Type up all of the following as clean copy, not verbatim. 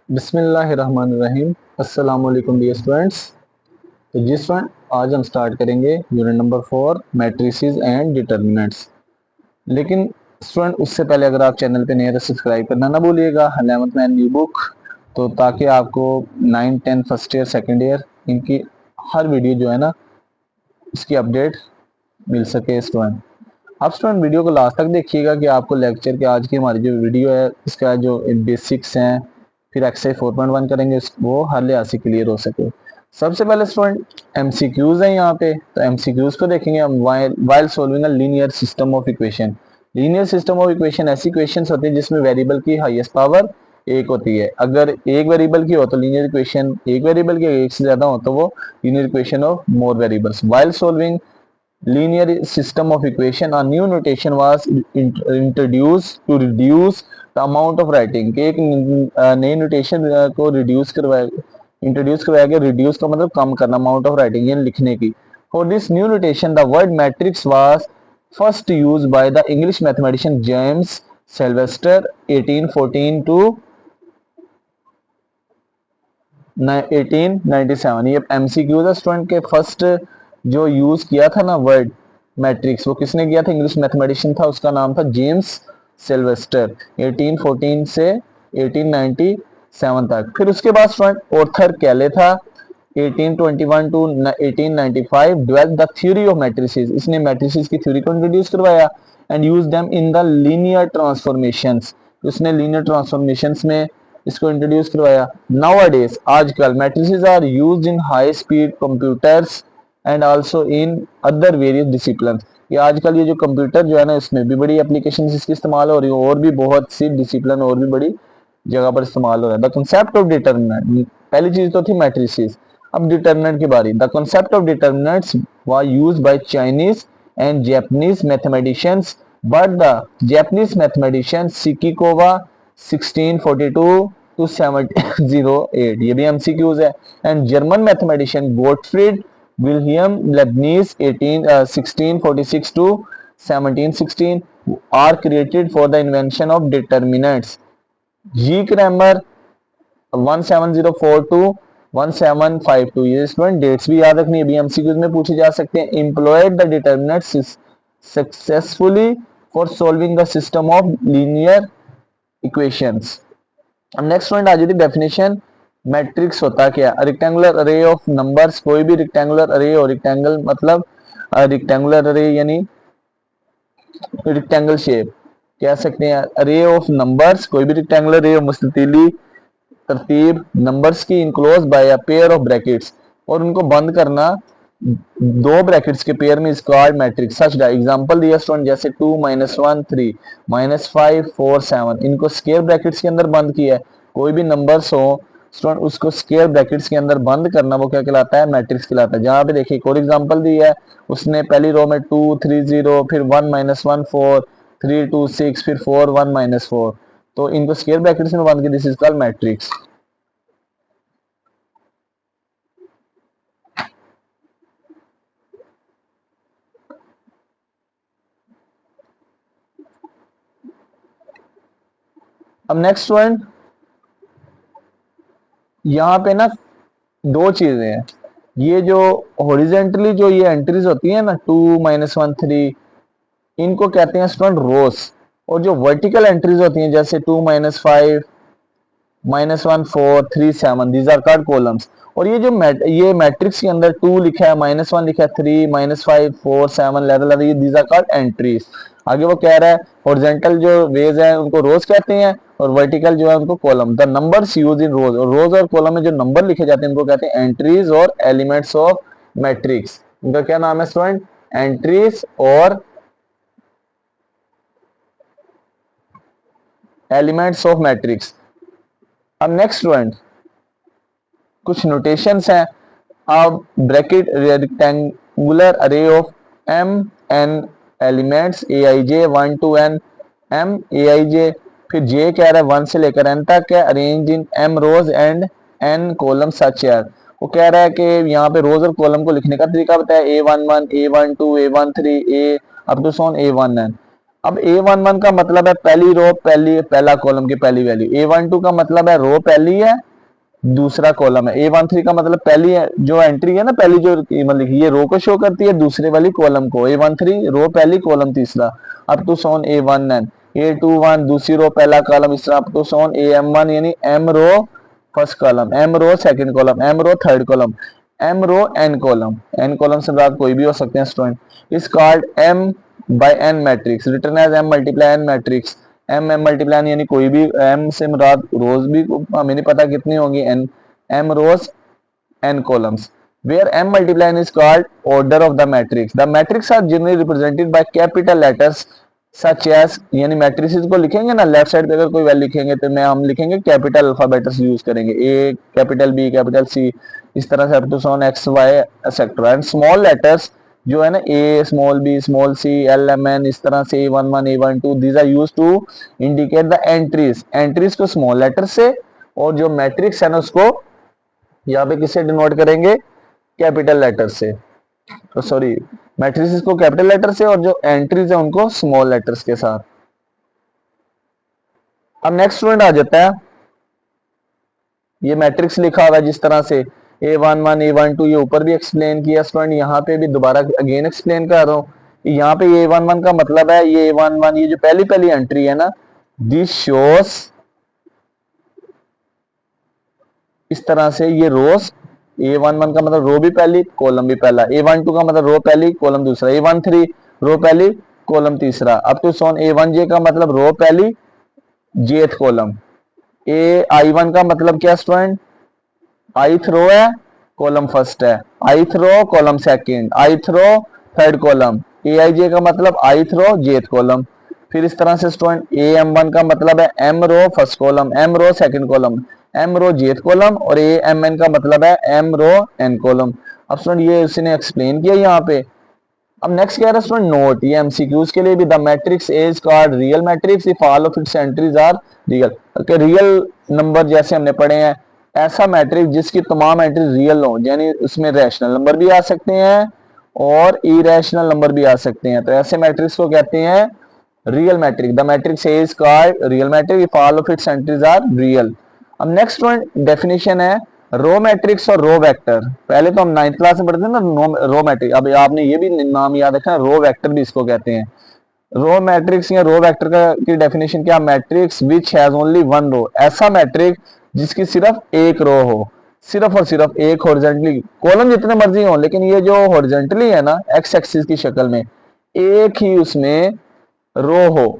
बिस्मिल्लाहिर्रहमानिर्रहीम। अस्सलाम वालेकुम डियर स्टूडेंट्स। तो जी स्टूडेंट, आज हम स्टार्ट करेंगे unit number 4 matrices and determinants. लेकिन स्टूडेंट उससे पहले अगर आप चैनल पे नए हैं तो सब्सक्राइब करना ना भूलिएगा। अलामत मैन न्यू बुक, तो ताकि आपको 9 10 फर्स्ट ईयर सेकेंड ईयर इनकी हर वीडियो जो है ना इसकी अपडेट मिल सके स्टूडेंट। आप स्टूडेंट वीडियो को लास्ट तक देखिएगा कि आपको लेक्चर के आज की हमारी जो वीडियो है इसका जो बेसिक्स हैं, फिर एक्सरसाइज 4.1 करेंगे वो हर लिहाज से क्लियर हो सके। सबसे पहले स्टूडेंट एमसीक्यूज है यहाँ पे, तो एमसीक्यूज को देखेंगे हम। While solving a linear system of equation. Linear system of equation ऐसी इक्वेशंस होती है जिसमें वेरिएबल की हाईएस्ट पावर एक होती है। अगर एक वेरिएबल की हो तो लीनियर इक्वेशन, एक वेरिएबल की एक से ज्यादा हो तो वो linear equation of more variables. While solving linear system of equation, a new notation was introduced to reduce the amount of writing। कि एक नई नोटेशन को इंट्रोड्यूस करवाया गया। रिड्यूस का मतलब कम करना, अमाउंट ऑफ राइटिंग यानी लिखने की। For this new notation the word matrix was first used by the English mathematician James Sylvester 1814 to 1897। ये एमसीक्यू था स्टूडेंट के। फर्स्ट जो यूज किया था ना वर्ड मैट्रिक्स, वो किसने किया था? इंग्लिश मैथमेटिशियन था, उसका नाम था जेम्स सिल्वेस्टर। 1814 से 1897 तक। फिर उसके बाद स्टूडेंट ऑर्थर कैले था 1821 to 1895 develop the theory of matrices. इसने मैट्रिसेस की थ्योरी को इंट्रोड्यूस करवाया and use them in the linear transformations. उसने लीनियर ट्रांसफॉर्मेशंस में इसको इंट्रोड्यूस करवाया। नाउअडेज, आजकल matrices are used in high speed computers and also in other various discipline. ये आजकल ये जो कंप्यूटर जो है ना इसमें भी बड़ी एप्लीकेशन इसकी इस्तेमाल हो रही है, और भी बहुत सी डिसिप्लिन और भी बड़ी जगह पर इस्तेमाल हो रहा है। द कंसेप्ट ऑफ डिटर्मिनेंट, पहली चीज तो थी मैट्रिसेस। अब डिटर्मिनेंट की बारी। The concept of determinants was used by Chinese and Japanese mathematicians, but the Japanese mathematician Seki Kowa 1642 to 1708, ये भी एमसीक्यूज है। And German mathematician Gottfried William Leibniz 1646 to 1716 are created for the invention of determinants। G Cramer 1704 to 1752, ये student dates भी याद रखनी है, B MCQs में पूछे जा सकते हैं। Employed the determinants successfully for solving the system of linear equations. अब नेक्स्ट पॉइंट आ जाती है डेफिनेशन। मैट्रिक्स होता क्या? रेक्टेंगुलर अरे ऑफ नंबर्स, कोई भी रेक्टेंगुलर अरे, और रेक्टेंगल मतलब रेक्टेंगुलर अरे यानी रेक्टेंगल शेप कह सकते हैं। अरे ऑफ नंबर्स, कोई भी रेक्टेंगुलर अरे मुस्ततीली तरतीब नंबर्स की enclose by a pair of brackets, और उनको बंद करना दो ब्रैकेट्स के पेयर में is called matrix. Such the example दिया स्टूडेंट, जैसे 2 -1 3 -5 4 7, इनको स्क्वायर ब्रैकेट्स के अंदर बंद किया है। कोई भी नंबर्स हो स्टूडेंट उसको स्क्वायर ब्रैकेट्स के अंदर बंद करना वो क्या कहलाता है? मैट्रिक्स कहलाता है। जहां पे देखिए एक और एग्जांपल दिया है, उसने पहली रो में 2 3 0, फिर 1 -1 4 3 2 6, फिर 4 1 -4, तो इनको स्क्वायर ब्रैकेट्स में बंद किया, दिस इज कॉल्ड मैट्रिक्स। अब नेक्स्ट वन, यहाँ पे ना दो चीजें हैं। ये जो हॉरिजेंटली जो ये एंट्रीज होती है ना 2 -1 3, इनको कहते हैं स्टूडेंट रोस। और जो वर्टिकल एंट्रीज होती हैं जैसे 2 -5 -1 4 3 7, दीज आर कॉल्ड कॉलम्स। और ये जो ये मैट्रिक्स के अंदर 2 लिखा है, -1 लिखा है, 3 -5 4 7 लेवल, ये दीज आर कॉल्ड एंट्रीज। आगे वो कह रहा है हॉरिजॉन्टल जो वेज है उनको रोज कहते हैं, और वर्टिकल जो है उनको column. The numbers use in rows, और रोज और कॉलम में जो नंबर लिखे जाते हैं उनको कहते हैं एंट्रीज और एलिमेंट्स ऑफ मैट्रिक्स। उनका क्या नाम है स्टूडेंट? एंट्रीज और एलिमेंट्स ऑफ मैट्रिक्स। अब नेक्स्ट स्टूडेंट कुछ नोटेशंस हैं। अब bracket rectangular array of m n elements A I J 1 to n M A I J, फिर जे कह रहा है 1 से लेकर n तक है, arrange in m rows and n column such है। वो कह रहा है कि यहाँ पे रोज और कॉलम को लिखने का तरीका बताया, A11 A12 A13 A up to Son A1n। अब A11 का मतलब है पहली रो पहला कॉलम की पहली वैल्यू, A12 का मतलब है रो पहली है दूसरा कॉलम है, A13 का मतलब पहली है जो एंट्री है ना, पहली जो मतलब ये रो को शो करती है दूसरे वाली कॉलम को, A13 रो पहली कॉलम तीसरा, up to Son A11, A21 दूसरी रो पहला कॉलम इस तरह अप टू सोन AM1 यानी M row first column, M row second column, M row third column, M row N column, N column से बाद कोई भी हो सकते हैं student, is called M by N matrix return as M multiply N matrix, M M multiply यानी कोई भी एम से मुराद रोज भी हमें नहीं पता कितनी होंगी, n m rows n columns, where m multiply is called order of the matrix. The matrix are generally represented by capital letters such as, यानी मैट्रिसेस को लिखेंगे ना लेफ्ट साइड पे अगर कोई वैल्यू लिखेंगे तो मैं हम लिखेंगे कैपिटल अल्फाबेट्स यूज करेंगे, A capital B capital C इस तरह से अप टू सॉन X Y etcetera, and small letters जो है ना A small B small C L M N इस तरह से A11 A12 these are use to indicate the entries, entries को स्मॉल लेटर से और जो मैट्रिक्स है ना उसको यहाँ पे किससे डिनोट करेंगे कैपिटल लेटर से, तो सॉरी मैट्रिसेस को कैपिटल लेटर से और जो एंट्रीज है उनको स्मॉल लेटर्स के साथ। अब नेक्स्ट स्टूडेंट आ जाता है, ये मैट्रिक्स लिखा हुआ है जिस तरह से A11 A12 ये ऊपर भी एक्सप्लेन किया स्टूडेंट, यहाँ पे भी दोबारा अगेन एक्सप्लेन कर रहा हूँ, यहाँ पे A11 का मतलब है ये A11 ये जो पहली पहली एंट्री है ना, दिस शोस इस तरह से ये रोज, A11 का मतलब रो भी पहली कॉलम भी पहला, A12 का मतलब रो पहली कॉलम दूसरा, A13 रो पहली कॉलम तीसरा, अप टू सोन A1J का मतलब रो पहली जेथ कॉलम, I1 का मतलब क्या स्टूडेंट आइथ रो है कॉलम फर्स्ट है, ith row column second, ith row third column, AIJ का मतलब आइथ रो जेथ कॉलम, फिर इस तरह से स्टूडेंट AM1 का मतलब है M row first column, M row second column, M row jth column, और AMN का मतलब है M रो N कॉलम। अब स्टूडेंट ये उसने एक्सप्लेन किया यहाँ पे। अब नेक्स्ट कह रहा है स्टूडेंट नोट, ये एमसीक्यूज के लिए भी, the matrix is called real matrix if all of its entries are real, okay real number जैसे हमने पढ़े हैं, ऐसा मैट्रिक्स जिसकी तमाम एंट्रीज रियल हो, यानी उसमें रैशनल नंबर भी आ सकते हैं और इरेशनल नंबर भी आ सकते हैं, तो ऐसे मैट्रिक्स को कहते हैं real matrix, the matrix is called real matrix if all of its entries are real. अब नेक्स्ट डेफिनेशन है रो मैट्रिक्स और रो वेक्टर, पहले तो हम 9th क्लास में पढ़ते थे ना रो मैट्रिक्स, अब आपने ये भी नाम याद रखना रो वेक्टर भी इसको कहते हैं। रो मैट्रिक्स या रो वेक्टर का की डेफिनेशन क्या, matrix which has only one row, ऐसा मैट्रिक्स जिसकी सिर्फ एक रो हो, सिर्फ और सिर्फ एक हॉरिजॉन्टली, कॉलम जितने मर्जी हो लेकिन ये जो हॉरिजॉन्टली है ना एक्स एक्सिस की शक्ल में एक ही उसमें रो हो,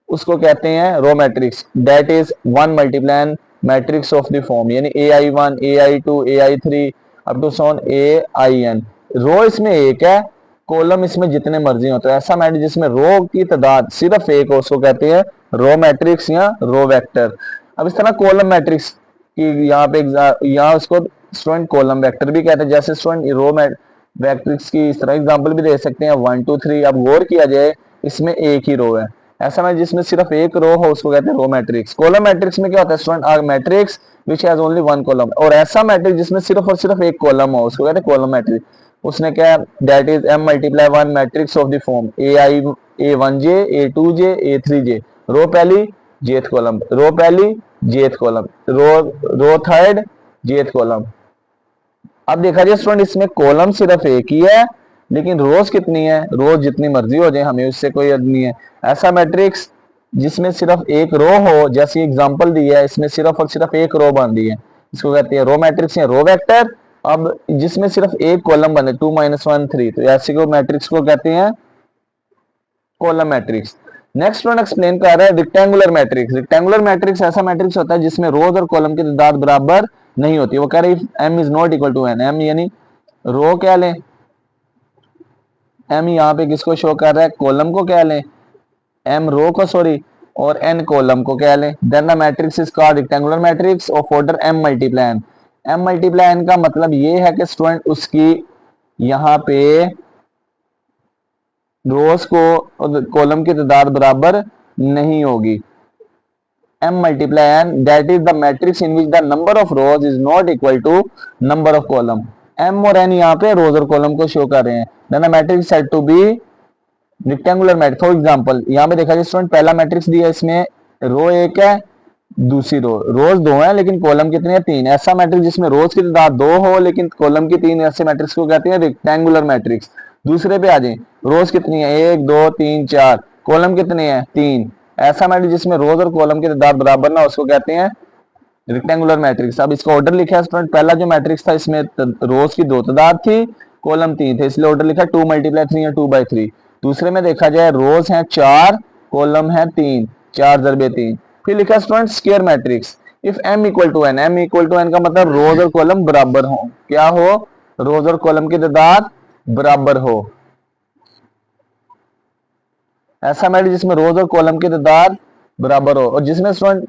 उसको कहते हैं row matrix, that is one multiply n matrix of the form, यानी AI1 AI2 AI3 up to so on AIN, row इसमें एक है कॉलम इसमें जितने मर्जी हो, तो ऐसा मैट्रिक्स जिसमें रो की तादाद सिर्फ एक हो उसको कहते हैं रो मैट्रिक्स या रो वेक्टर। अब इस तरह कॉलम मैट्रिक्स की यहाँ पे यहाँ उसको स्टूडेंट कॉलम वेक्टर भी कहते हैं, जैसे स्टूडेंट रो मैट्रिक्स की इस तरह एग्जांपल भी दे सकते हैं 1 2 3, अब गौर किया जाए इसमें एक ही रो है, ऐसा मैट्रिक्स जिसमें सिर्फ एक रो हो उसको कहते हैं रो मैट्रिक्स। कॉलम मैट्रिक्स में क्या होता है student, are matrix which has only one column, और ऐसा मैट्रिक्स जिसमें सिर्फ और सिर्फ एक कॉलम हो उसको कहते हैं कॉलम मैट्रिक्स, उसने क्या that is M multiply one matrix of the form A1J A2J A3J, row पहली जेथ कॉलम, रो पहली jth column, row third jth column. अब देखा जाए स्टूडेंट इसमें कॉलम सिर्फ एक ही है लेकिन रोज कितनी है, रोज जितनी मर्जी हो जाए हमें उससे कोई अर्थ नहीं है, ऐसा मैट्रिक्स जिसमें सिर्फ एक रो हो, जैसी एग्जांपल दी है इसमें सिर्फ और सिर्फ एक रो बांधी है इसको कहते हैं रो मैट्रिक्स या रो वेक्टर। अब जिसमें सिर्फ एक कॉलम बने 2 -1 3, तो ऐसे को मैट्रिक्स को कहते हैं column matrix. Next one explain कर रहा है रेक्टेंगुलर मैट्रिक्स, रेक्टेंगुलर मैट्रिक्स ऐसा मैट्रिक्स होता है जिसमें रोज और कॉलम की तादाद बराबर नहीं होती, वो कह रहे हैं M is not equal to N, M यानी रो क्या लें, M यहाँ पे किसको शो कर रहा है कॉलम को क्या लें, M रो को सॉरी, और N कॉलम को क्या लें, then the matrix is called rectangular matrix of order M multiply N। M multiply N का मतलब ये है कि स्टूडेंट उसकी यहाँ पे रोज को कॉलम की तादाद बराबर नहीं होगी, M multiply N that is the matrix in which the number of rows is not equal to number of column, M और N यहाँ पे रोज और कॉलम को शो कर रहे हैं, then the matrix said to be rectangular matrix for example यहाँ पे देखा जाए स्टूडेंट, पहला मैट्रिक्स दिया इसमें रो एक है, दूसरी रोज दो है लेकिन कॉलम कितने हैं, तीन। ऐसा मैट्रिक्स जिसमें रोज की तादाद दो हो लेकिन कॉलम की तीन, ऐसे मैट्रिक्स को कहते हैं रेक्टेंगुलर मैट्रिक्स। दूसरे पे आ जाए, रोज कितनी है, एक दो तीन चार, कॉलम कितने हैं, तीन। ऐसा मैट्रिक्स जिसमें रोज और कॉलम की तादाद बराबर ना, उसको कहते हैं रेक्टेंगुलर मैट्रिक्स। अब इसका ऑर्डर लिखा है स्टूडेंट, पहला जो मैट्रिक्स था इसमें रोज की दो तादाद थी, कॉलम तीन थे, इसलिए ऑर्डर लिखा 2 × 3 या 2/3। दूसरे में देखा जाए रोज हैं चार, कॉलम है तीन, चार दरबे तीन। फिर लिखा student square matrix, if m equal to n, m equal to n का मतलब रोज और कॉलम बराबर हो, क्या हो, रोज और कॉलम की तादाद बराबर हो। ऐसा मैट्रिक्स जिसमें रोज और कॉलम की तादाद बराबर हो, और जिसमें स्टूडेंट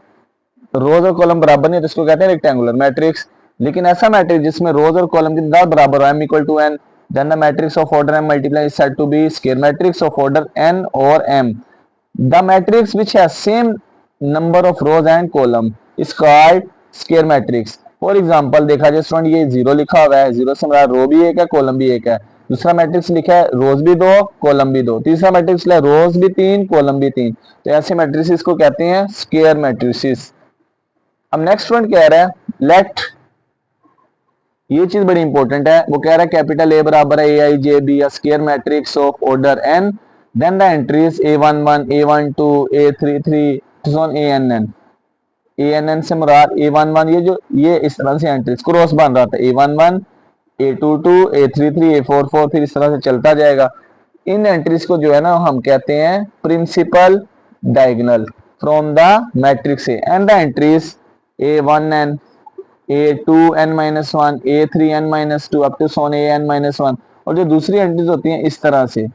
रोज और कॉलम बराबर नहीं है तो इसको कहते हैं रेक्टेंगुलर मैट्रिक्स। लेकिन ऐसा मैट्रिक्स जिसमें रोज और कॉलम की तादाद बराबर हो, m equal to n, then the matrix of order m multiply is said to be square matrix of order n or m. The matrix which has same number of rows and column is called square matrix. For example देखा जाए student, ये zero लिखा हुआ है, zero से हमारा रो भी एक है, कॉलम भी एक है। दूसरा मैट्रिक्स लिखा है रोज भी दो, कॉलम भी दो। तीसरा मैट्रिक्स लिखा है रोज भी तीन, कॉलम भी तीन। तो ऐसे मैट्रिसेस को कहते हैं स्क्वायर मैट्रिसेस। अब नेक्स्ट वन कह रहा है लेट, ये चीज बड़ी इंपॉर्टेंट है, वो कह रहा है कैपिटल ए बराबर है aij be a square matrix of order n, then the entries a11 a12 a33 so ann। ann से मुराद a11, ये इस तरह से एंट्रीज क्रॉस बन रहा था, a11 a22 a33 a44, फिर इस तरह से चलता जाएगा। इन एंट्रीज को जो है ना हम कहते हैं principal diagonal from the matrix A, and the entries a1n a2n-1 a3n-2 up to so on an-1। और जो दूसरी एंट्रीज होती हैं इस तरह से,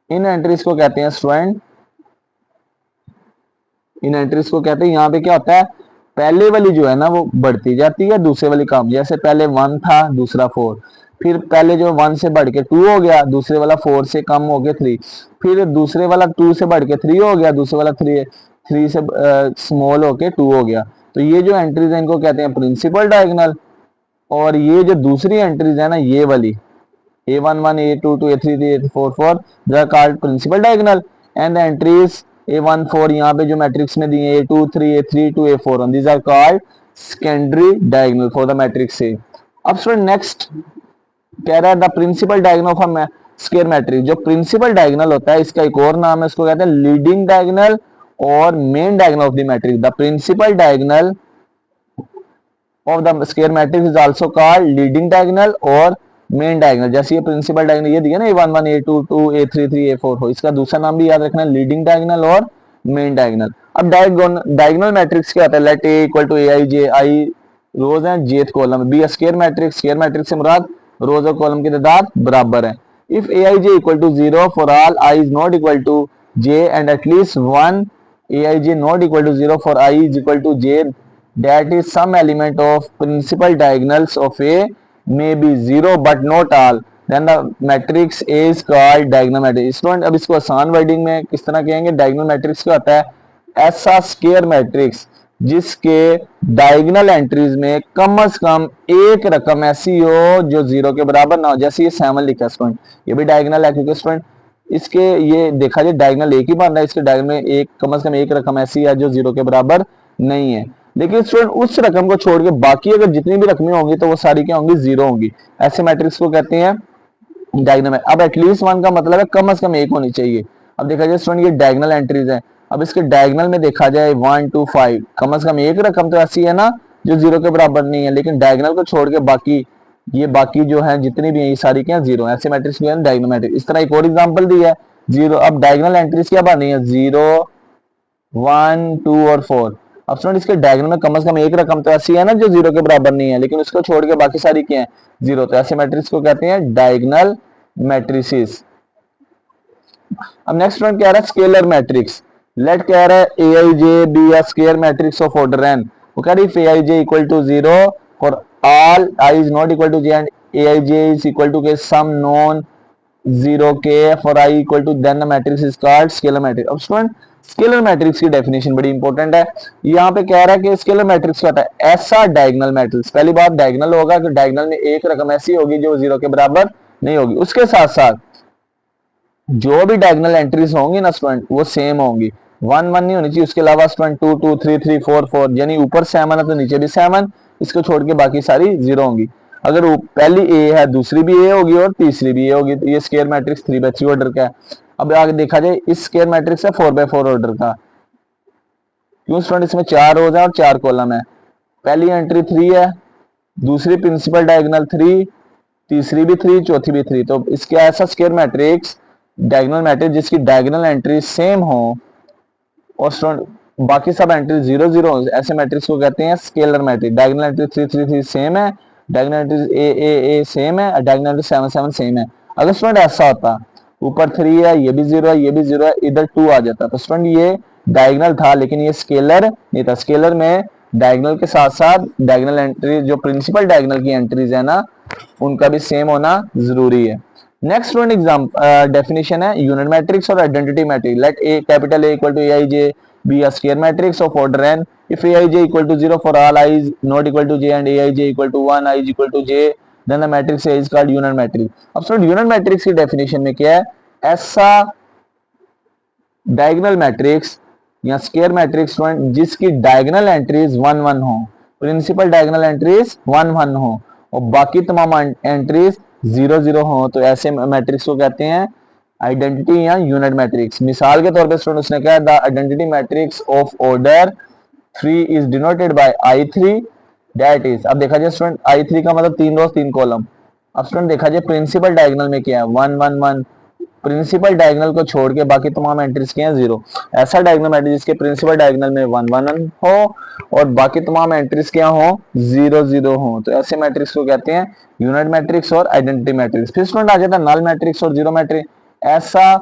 इन एंट्रीज को कहते हैं स्टूडेंट, इन एंट्रीज को कहते हैं, यहाँ पे क्या होता है, पहले वाली जो है ना वो बढ़ती जाती है, दूसरे वाली कम। जैसे पहले 1 था, दूसरा 4, फिर पहले जो 1 से बढ़ के 2 हो गया, दूसरे वाला 4 से कम हो के 3, फिर दूसरे वाला 2 से बढ़ के 3 हो गया, दूसरे वाला 3 से स्मॉल होके 2 हो गया। तो ये जो एंट्रीज है इनको कहते हैं प्रिंसिपल डायगोनल। और ये जो दूसरी एंट्रीज है ना ये वाली a11 a22 a33 a44 they are called principal diagonal, and the entries a14 यहाँ पे जो मैट्रिक्स में दिए a23 a32 a41 these are called secondary diagonal for the matrix A. अब स्टूडेंट नेक्स्ट कह रहा है the principal diagonal of a square matrix. जो प्रिंसिपल डायगोनल होता है इसका एक और नाम है, इसको कहते हैं लीडिंग डायगोनल और main diagonal of the matrix. The principal diagonal of the square matrix is also called leading diagonal और मेन डायगोनल। जैसे ये प्रिंसिपल डायगोनल ये दिया ना a11 a22 a33 a44, इसका दूसरा नाम भी याद रखना है लीडिंग डायगोनल और मेन डायगोनल। अब डायगोनल मैट्रिक्स क्या होता है, let a equal to aij, i rows है, jth column, be square matrix, square matrix से मुराद रोज और कॉलम की तादाद बराबर है। If aij equal to 0 for all i is not equal to j and at least 1 aij not equal to 0 for i is equal to j, that is some element of principal diagonals of A may be 0 but not all, then the matrix A is called diagonal matrix। Student अब इसको आसान wording में किस तरह कहेंगे, diagonal matrix क्या होता है, ऐसा स्क्वायर मैट्रिक्स जिसके डायगोनल एंट्रीज में कम से कम एक रकम ऐसी हो जो 0 के बराबर ना हो। जैसे ये 7 लिखा है स्टूडेंट, ये भी डायगोनल है क्योंकि स्टूडेंट इसके ये देखा जाए डायगोनल एक ही बन रहा है, इसके डायगोनल में एक कम से कम एक रकम ऐसी है जो 0 के बराबर नहीं है। लेकिन स्टूडेंट उस रकम को छोड़ के बाकी अगर जितनी भी रकमें होंगी तो वो सारी क्या होंगी, 0 होंगी। ऐसे मैट्रिक्स को कहते हैं डायगोनल। अब एटलीस्ट 1 का मतलब है कम से कम एक होनी चाहिए। अब देखा जाए स्टूडेंट ये डायगोनल एंट्रीज है, अब इसके डायगोनल में देखा जाए 1 2 5, कम से कम एक रकम तो ऐसी है ना जो 0 के बराबर नहीं है, लेकिन डायगोनल को छोड़ के बाकी ये बाकी जो है जितनी भी है ये सारी क्या 0 है। ऐसे मैट्रिक्स में डायगोनल मैट्रिक्स। इस तरह एक और एग्जांपल दिया है 0। अब डायगोनल एंट्रीज क्या बन रही है, 0 1 2 और 4। अब स्टूडेंट इसके डायगोनल में कम से कम एक रकम तो ऐसी है ना जो 0 के बराबर नहीं है, लेकिन उसको छोड़ के बाकी सारी क्या है 0। तो ऐसे मैट्रिक्स को कहते हैं डायगोनल मैट्रिसेस। अब नेक्स्ट वन कह रहा है स्केलर मैट्रिक्स। लेट कह रहा है aij be a square matrix of order n। वो कह रही है aij equal to 0 for all i is not equal to j and aij is equal to k some non 0 k for i equal to, then the matrix is called scalar matrix. अब student scalar matrix की definition बड़ी important है। यहाँ पे कह रहा है कि स्केलर मैट्रिक्स क्या होता है, ऐसा डायगोनल मैट्रिक्स। पहली बात डायगोनल होगा कि डायगोनल में एक रकम ऐसी होगी जो 0 के बराबर नहीं होगी। उसके साथ साथ जो भी डायगोनल एंट्रीज होंगी ना स्टूडेंट वो सेम होंगी, 1 1 नहीं होनी चाहिए, उसके अलावा स्टूडेंट 2 2 3 3 4 4, यानी ऊपर 7 है तो नीचे भी 7, इसको छोड़ के बाकी सारी 0 होंगी। अगर पहली ए है दूसरी भी ए होगी और तीसरी भी ए होगी, तो ये स्क्वायर मैट्रिक्स 3/3 ऑर्डर का है। अब आगे देखा जाए इस स्क्वायर मैट्रिक्स है 4/4 ऑर्डर का, क्यों स्टूडेंट, इसमें 4 रोज है और 4 कॉलम है। पहली एंट्री 3 है, दूसरी प्रिंसिपल डायगोनल 3, तीसरी भी 3, चौथी भी 3, तो इसके ऐसा स्क्वायर मैट्रिक्स डायगोनल मैट्रिक्स जिसकी डायगोनल एंट्री सेम हो और स्टूडेंट बाकी सब एंट्री 0 0, ऐसे मैट्रिक्स को कहते हैं scalar matrix. Diagonal entry 3 3 3 same है, डायगोनल एंट्री ए सेम है, डायगोनल एंट्री 7 7 सेम है। अगर स्टूडेंट ऐसा होता ऊपर 3 है, ये भी 0 है, ये भी 0 है, इधर 2 आ जाता, तो स्टूडेंट ये डायगोनल था लेकिन ये स्केलर नहीं था। स्केलर में डायगोनल के साथ साथ डायगोनल एंट्री जो प्रिंसिपल डायगोनल की एंट्रीज है ना उनका भी सेम होना जरूरी है। नेक्स्ट वन डेफिनेशन है यूनिट मैट्रिक्स और identity matrix. Let A capital A equal to A I j be a square matrix of order n if aij equal to 0 for all I is not equal to j and aij equal to 1 I is equal to j, then the matrix A is called unit matrix। अब sir unit matrix की definition में क्या है, ऐसा diagonal matrix या square matrix जिसकी diagonal entries 1 1 हो, principal diagonal entries 1 1 हो और बाकी तमाम एंट्रीज 0 0 हो, तो ऐसे मैट्रिक्स को कहते हैं आइडेंटिटी या यूनिट मैट्रिक्स। मिसाल के तौर पे स्टूडेंट उसने कहा the identity matrix of order 3 is denoted by I3 that is. अब देखा जाए स्टूडेंट I3 का मतलब 3 रोज 3 कॉलम। अब स्टूडेंट देखा जाए प्रिंसिपल डायगोनल में क्या है 1 1 1, प्रिंसिपल डायगोनल को छोड़ के बाकी तमाम एंट्रीज के हैं 0। ऐसा डायगोनल मैट्रिक्स जिसके प्रिंसिपल डायगोनल में 1 1 हो और बाकी तमाम एंट्रीज क्या हो 0 0 हो, तो ऐसे मैट्रिक्स को कहते हैं यूनिट मैट्रिक्स और आइडेंटिटी मैट्रिक्स। फिर स्टूडेंट आ जाता है नल मैट्रिक्स और जीरो मैट्रिक्स। ऐसा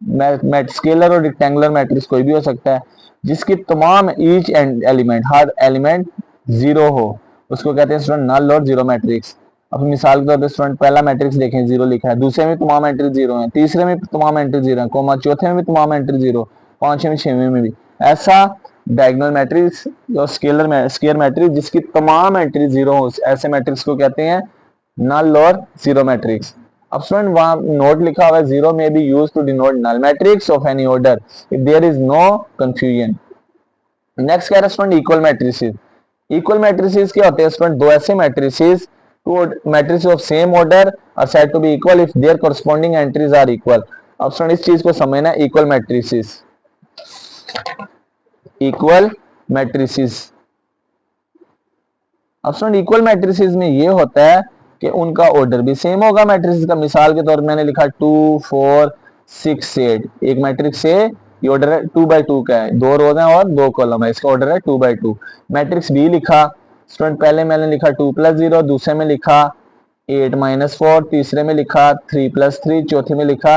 स्केलर और रेक्टेंगुलर मैट्रिक्स कोई भी हो सकता है जिसकी तमाम ईच एलिमेंट हर एलिमेंट 0 हो, उसको कहते हैं स्टूडेंट नल और जीरो मैट्रिक्स। अब मिसाल के तौर पर स्टूडेंट पहला मैट्रिक्स देखें 0 लिखा है, दूसरे में तमाम एंट्री 0 है, तीसरे में तमाम एंट्री 0 है, कोमा चौथे में भी तमाम एंट्री 0, पांचवें में छवें में भी। ऐसा डायगोनल मैट्रिक्स और स्केलर मैट्रिक्स जिसकी तमाम एंट्री 0 हो, ऐसे मैट्रिक्स को कहते हैं नल और जीरो मैट्रिक्स। अब स्टूडेंट वहां नोट लिखा हुआ है 0 may be use to denote null matrix of any order if there is no confusion. Next कह रहा है student equal matrices. Equal matrices क्या होते हैं स्टूडेंट, दो ऐसे मैट्रिसेस two matrices of same order are said to be equal if their corresponding entries are equal. अब स्टूडेंट इस चीज को समझना है, इक्वल मैट्रिसेस, इक्वल मैट्रिसेस। अब स्टूडेंट इक्वल मैट्रिसेस में ये होता है कि उनका ऑर्डर भी सेम होगा मैट्रिक्स का। मिसाल के तौर पर मैंने लिखा 2 4 6 8, एक मैट्रिक्स से ये ऑर्डर है 2/2 का है, 2 रोज है और 2 कॉलम है, इसका ऑर्डर है 2/2। मैट्रिक्स बी लिखा स्टूडेंट, पहले मैंने लिखा 2 + 0, दूसरे में लिखा 8 - 4, तीसरे में लिखा 3 + 3, चौथे में लिखा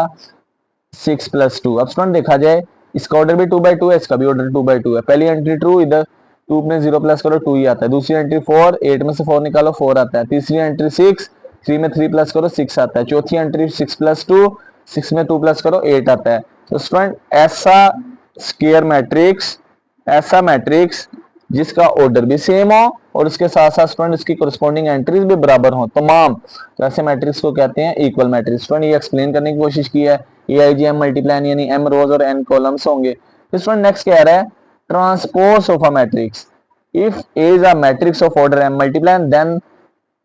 6 + 2। अब स्टूडेंट देखा जाए इसका ऑर्डर भी 2/2 है, इसका भी ऑर्डर 2/2 है। पहली एंट्री ट्रू, इधर 2 में 0 प्लस करो 2 ही आता है। दूसरी एंट्री 4, 8 में से 4 निकालो 4 आता है। तीसरी एंट्री 6, 3 में 3 प्लस करो 6 आता है। चौथी एंट्री 6 + 2, 6 में 2 प्लस करो 8 आता है। तो स्टूडेंट ऐसा स्क्वायर मैट्रिक्स, ऐसा मैट्रिक्स जिसका ऑर्डर भी सेम हो और उसके साथ साथ स्टूडेंट इसकी कोरस्पोंडिंग एंट्रीज भी बराबर हो तमाम, तो ऐसे मैट्रिक्स को कहते हैं इक्वल मैट्रिक्स। स्टूडेंट ये एक्सप्लेन करने की कोशिश की है, AIGM मल्टीप्लान यानी m रोज और n कॉलम्स होंगे। स्टूडेंट नेक्स्ट कह रहा है transpose of a matrix. If A is a matrix of order m multiply then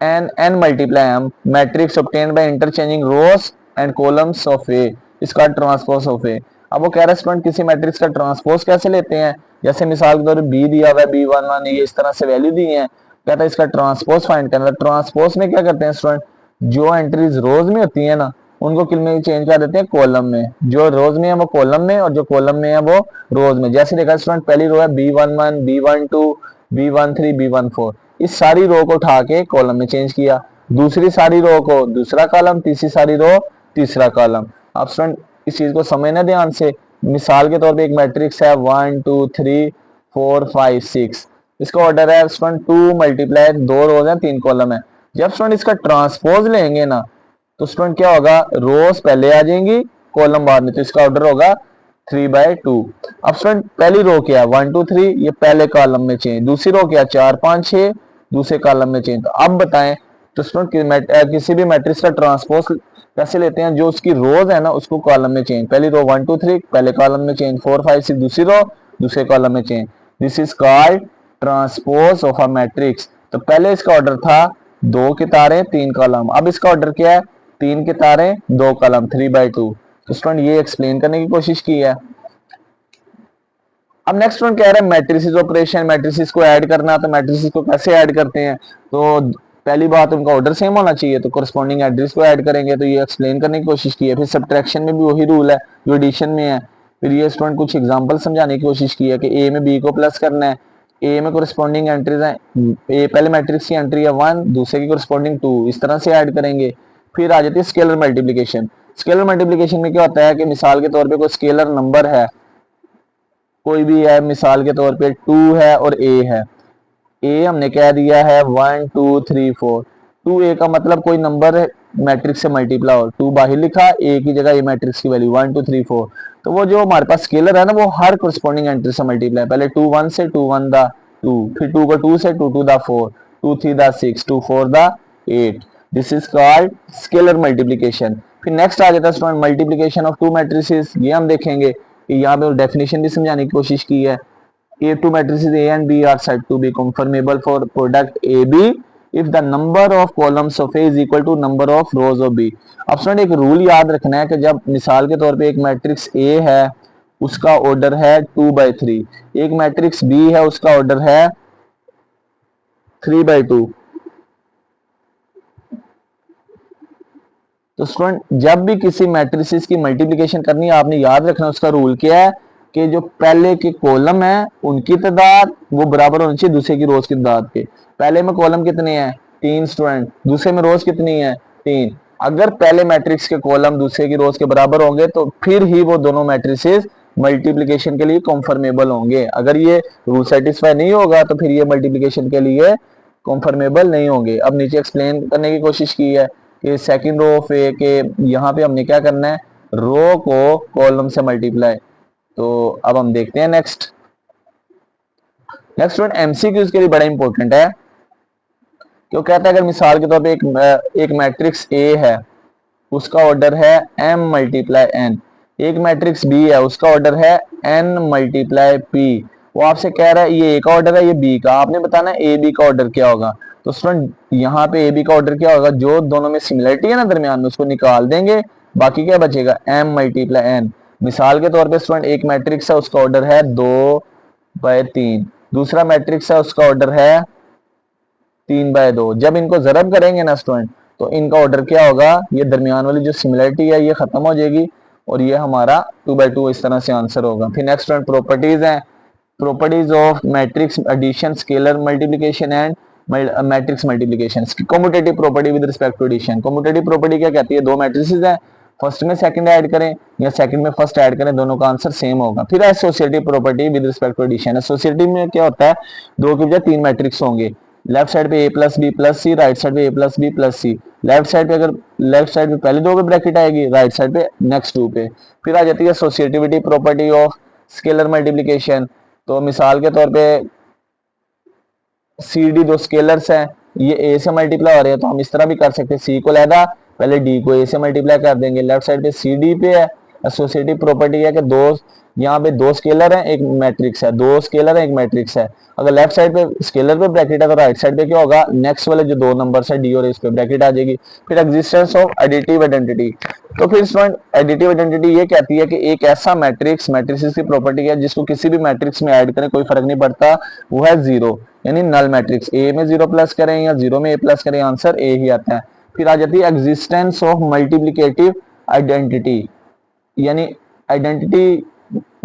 n multiply m matrix obtained by interchanging rows and columns of A is called transpose of A। अब वो कह रहा है student किसी matrix का transpose कैसे लेते हैं, जैसे मिसाल के तौर पर बी दिया हुआ है B1 1, ये इस तरह से वैल्यू दी है, कहता है इसका ट्रांसपोज फाइंड करना। ट्रांसपोज में क्या करते हैं स्टूडेंट, जो एंट्रीज रोज में होती है ना उनको किल में चेंज कर देते हैं कॉलम में, जो रोज में है वो कॉलम में और जो कॉलम में है वो रोज में। जैसे देखा स्टूडेंट पहली रो है B11 B12 B13 B14, इस सारी रो को उठा के कॉलम में चेंज किया, दूसरी सारी रो को दूसरा कॉलम, तीसरी सारी रो तीसरा कॉलम। आप स्टूडेंट इस चीज को समझना ध्यान से। मिसाल के तौर पे एक मैट्रिक्स है 1 2 3 4 5 6, इसका ऑर्डर है स्टूडेंट 2 × 2 रोज है 3 कॉलम है। जब स्टूडेंट इसका ट्रांसपोज लेंगे ना तो स्टूडेंट क्या होगा, रोज पहले आ जाएंगी कॉलम बाद में, तो इसका ऑर्डर होगा 3/2। अब स्टूडेंट पहली रो क्या 1 2 3, ये पहले कॉलम में चेंज, दूसरी रो क्या 4 5 6, दूसरे कॉलम में चेंज। तो अब बताएं तो स्टूडेंट किसी भी मैट्रिक्स का ट्रांसपोज कैसे लेते हैं, जो उसकी रोज है ना उसको कॉलम में चेंज, पहली रो 1 2 3 पहले कॉलम में चेंज, 4 5 6 दूसरी रो दूसरे कॉलम में change, this is called transpose of a matrix. तो पहले इसका ऑर्डर था 2 कितारें 3 कॉलम, अब इसका ऑर्डर क्या है 3 कितारें 2 कॉलम 3/2। तो स्टूडेंट ये एक्सप्लेन करने की कोशिश की है। अब नेक्स्ट वन कह रहा है मैट्रिसेस ऑपरेशन, मैट्रिसेस को ऐड करना, तो मैट्रिसेस को कैसे ऐड करते हैं, तो पहली बात उनका ऑर्डर सेम होना चाहिए, तो कोरिस्पोंडिंग एड्रेस को ऐड करेंगे, तो ये एक्सप्लेन करने की कोशिश की है। फिर सब्ट्रैक्शन में भी वही रूल है जो एडिशन में है। फिर ये स्टूडेंट कुछ एग्जांपल समझाने की कोशिश की है कि ए में बी को प्लस करना है, ए में कोरिस्पोंडिंग एंट्रीज है, ए पहले मैट्रिक्स की एंट्री है 1, दूसरे की कोरिस्पोंडिंग 2, इस तरह से ऐड करेंगे। फिर आ जाती है स्केलर मल्टीप्लिकेशन। स्केलर मल्टीप्लिकेशन में क्या होता है कि मिसाल के तौर पे कोई स्केलर नंबर है, कोई भी है, मिसाल के तौर पे 2 है और a है, a हमने कह दिया है 1 2 3 4, 2a का मतलब कोई नंबर मैट्रिक्स से मल्टीप्लाई हो, 2 बाहर लिखा, a की जगह a मैट्रिक्स की वैल्यू 1 2 3 4, तो वो जो हमारे पास स्केलर है ना वो हर कोरिस्पोंडिंग एंट्री से मल्टीप्लाई, पहले 2 1 से 2 1 दा 2, फिर 2 को 2 से 2 2 दा 4, 2 3 दा 6, 2 4 दा 8, this is called scalar multiplication. फिर नेक्स्ट आ जाता है student multiplication of to matrices, ये हम देखेंगे कि यहाँ पे डेफिनेशन भी समझाने की कोशिश की है। A2 matrices A and B are said to be conformable for product AB if the number of columns of A is equal to number of rows of B। अब स्टूडेंट एक रूल याद रखना है कि जब मिसाल के तौर पे एक मैट्रिक्स A है उसका ऑर्डर है 2/3, एक मैट्रिक्स B है उसका ऑर्डर है 3/2, तो स्टूडेंट जब भी किसी मैट्रिसेस की मल्टीप्लिकेशन करनी है आपने याद रखना उसका रूल क्या है कि जो पहले के कॉलम है उनकी तादाद वो बराबर होनी चाहिए दूसरे की रोज की तादाद के। पहले में कॉलम कितने हैं 3 स्टूडेंट, दूसरे में रोज कितनी है 3, अगर पहले मैट्रिक्स के कॉलम दूसरे की रोज के बराबर होंगे तो फिर ही वो दोनों मैट्रिसेस मल्टीप्लिकेशन के लिए कॉन्फर्मेबल होंगे, अगर ये रूल सेटिस्फाई नहीं होगा तो फिर ये मल्टीप्लिकेशन के लिए कॉन्फर्मेबल नहीं होंगे। अब नीचे एक्सप्लेन करने की कोशिश की है कि सेकंड रो ऑफ ए के यहाँ पे हमने क्या करना है रो को कॉलम से मल्टीप्लाई, तो अब हम देखते हैं नेक्स्ट स्टूडेंट एमसीक्यूज के लिए बड़ा इंपॉर्टेंट है क्यों कहता है अगर मिसाल के तौर पे एक मैट्रिक्स ए है उसका ऑर्डर है m मल्टीप्लाई n, एक मैट्रिक्स बी है उसका ऑर्डर है n मल्टीप्लाई p, वो आपसे कह रहा है ये ए का ऑर्डर है ये बी का, आपने बताना है ए बी का ऑर्डर क्या होगा। तो स्टूडेंट यहाँ पे ए बी का ऑर्डर क्या होगा, जो दोनों में सिमिलरिटी है ना दरमियान में उसको निकाल देंगे, बाकी क्या बचेगा m मल्टीप्लाई n। मिसाल के तौर पे स्टूडेंट एक मैट्रिक्स है उसका ऑर्डर है 2/3, दूसरा मैट्रिक्स है उसका ऑर्डर है 3/2, जब इनको जरब करेंगे ना स्टूडेंट तो इनका ऑर्डर क्या होगा, ये दरमियान वाली जो सिमिलरिटी है ये खत्म हो जाएगी और ये हमारा 2/2 इस तरह से आंसर होगा। फिर नेक्स्ट प्रॉपर्टीज हैं, properties of matrix addition, scalar multiplication and matrix multiplication. Commutative property with respect to addition, commutative property क्या कहती है, दो मैट्रिसेस हैं फर्स्ट में सेकंड ऐड करें या सेकंड में फर्स्ट ऐड करें दोनों का आंसर सेम होगा। फिर associative property with respect to addition, associative में क्या होता है दो की बजाय 3 मैट्रिक्स होंगे, लेफ्ट साइड पे a plus b plus c, right side पे a plus b plus c, left side पे अगर लेफ्ट साइड पे पहले दो पे ब्रैकेट आएगी, राइट साइड पे नेक्स्ट 2 पे। फिर आ जाती है associativity property of scalar multiplication, तो मिसाल के तौर पे सी डी दो स्केलर्स हैं, ये ए से मल्टीप्लाई हो रहे हैं तो हम इस तरह भी कर सकते हैं, सी को लहदा पहले डी को ए से मल्टीप्लाई कर देंगे, लेफ्ट साइड पे सी डी पे है। एसोसिएटिव प्रॉपर्टी है कि दो यहाँ पे दो स्केलर है एक मैट्रिक्स है, दो स्केलर है एक मैट्रिक्स है, अगर लेफ्ट साइड पे स्केलर पे ब्रैकेट है तो राइट साइड पे क्या होगा नेक्स्ट वाले जो दो नंबर्स है डी और इस पे ब्रैकेट आ जाएगी। फिर एग्जिस्टेंस ऑफ एडिटिव आइडेंटिटी, तो फिर स्टूडेंट एडिटिव आइडेंटिटी ये कहती है कि एक ऐसा मैट्रिक्स मैट्रिक्स की प्रॉपर्टी है जिसको किसी भी मैट्रिक्स में ऐड करें कोई फर्क नहीं पड़ता, वो है जीरो, यानी नल मैट्रिक्स, ए में 0 प्लस करें या 0 में a प्लस करें आंसर ए ही आता है। फिर आ जाती है एग्जिस्टेंस ऑफ मल्टीप्लिकेटिव आइडेंटिटी, यानी आइडेंटिटी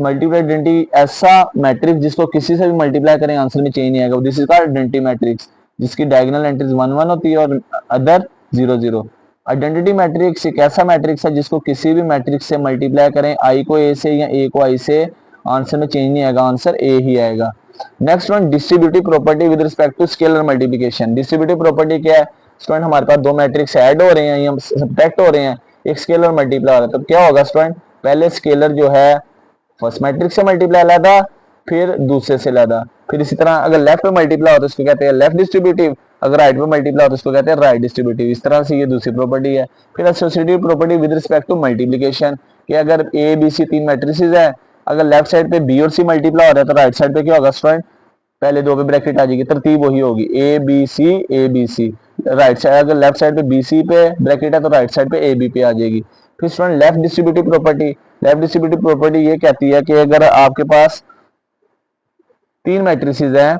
मल्टीपल आइडेंटिटी ऐसा मैट्रिक्स जिसको किसी से भी मल्टीप्लाई करें आंसर में चेंज नहीं आएगा, this is called identity matrix, जिसकी डायगोनल एंट्रीज 1 1 होती है और अदर 0 0। आइडेंटिटी मैट्रिक्स एक ऐसा मैट्रिक्स है जिसको किसी भी मैट्रिक्स से मल्टीप्लाई करें आई को ए से या ए को आई से आंसर में चेंज नहीं आएगा, आंसर ए ही आएगा। Next one distributive property with respect to scalar multiplication. Distributive property क्या है स्टूडेंट, हमारे पास दो मैट्रिक्स ऐड हो रहे हैं या सब्ट्रैक्ट हो रहे हैं, एक स्केलर मल्टीप्लाई हो रहा है, तो क्या होगा स्टूडेंट पहले स्केलर जो है फर्स्ट मैट्रिक्स से मल्टीप्लाई लाता, फिर दूसरे से ज्यादा। फिर इसी तरह अगर लेफ्ट पे मल्टीप्लाई हो तो इसको कहते हैं लेफ्ट डिस्ट्रीब्यूटिव, अगर राइट पे मल्टीप्लाई हो तो इसको कहते हैं राइट डिस्ट्रीब्यूटिव। इस तरह से ये दूसरी प्रॉपर्टी है। फिर associative property with respect to multiplication, कि अगर ए बी सी तीन मैट्रिसेस है, अगर लेफ्ट साइड पे बी और सी मल्टीप्लाई हो रहा है तो राइट साइड पे क्या होगा स्टूडेंट, पहले दो पे ब्रैकेट आ जाएगी, तरतीब वही होगी A B C A B C. Right side अगर लेफ्ट साइड पे बी सी पे ब्रैकेट है तो राइट साइड पे ए बी पे आ जाएगी। फिर student left distributive property, left distributive property ये कहती है कि अगर आपके पास तीन मैट्रिसेस हैं,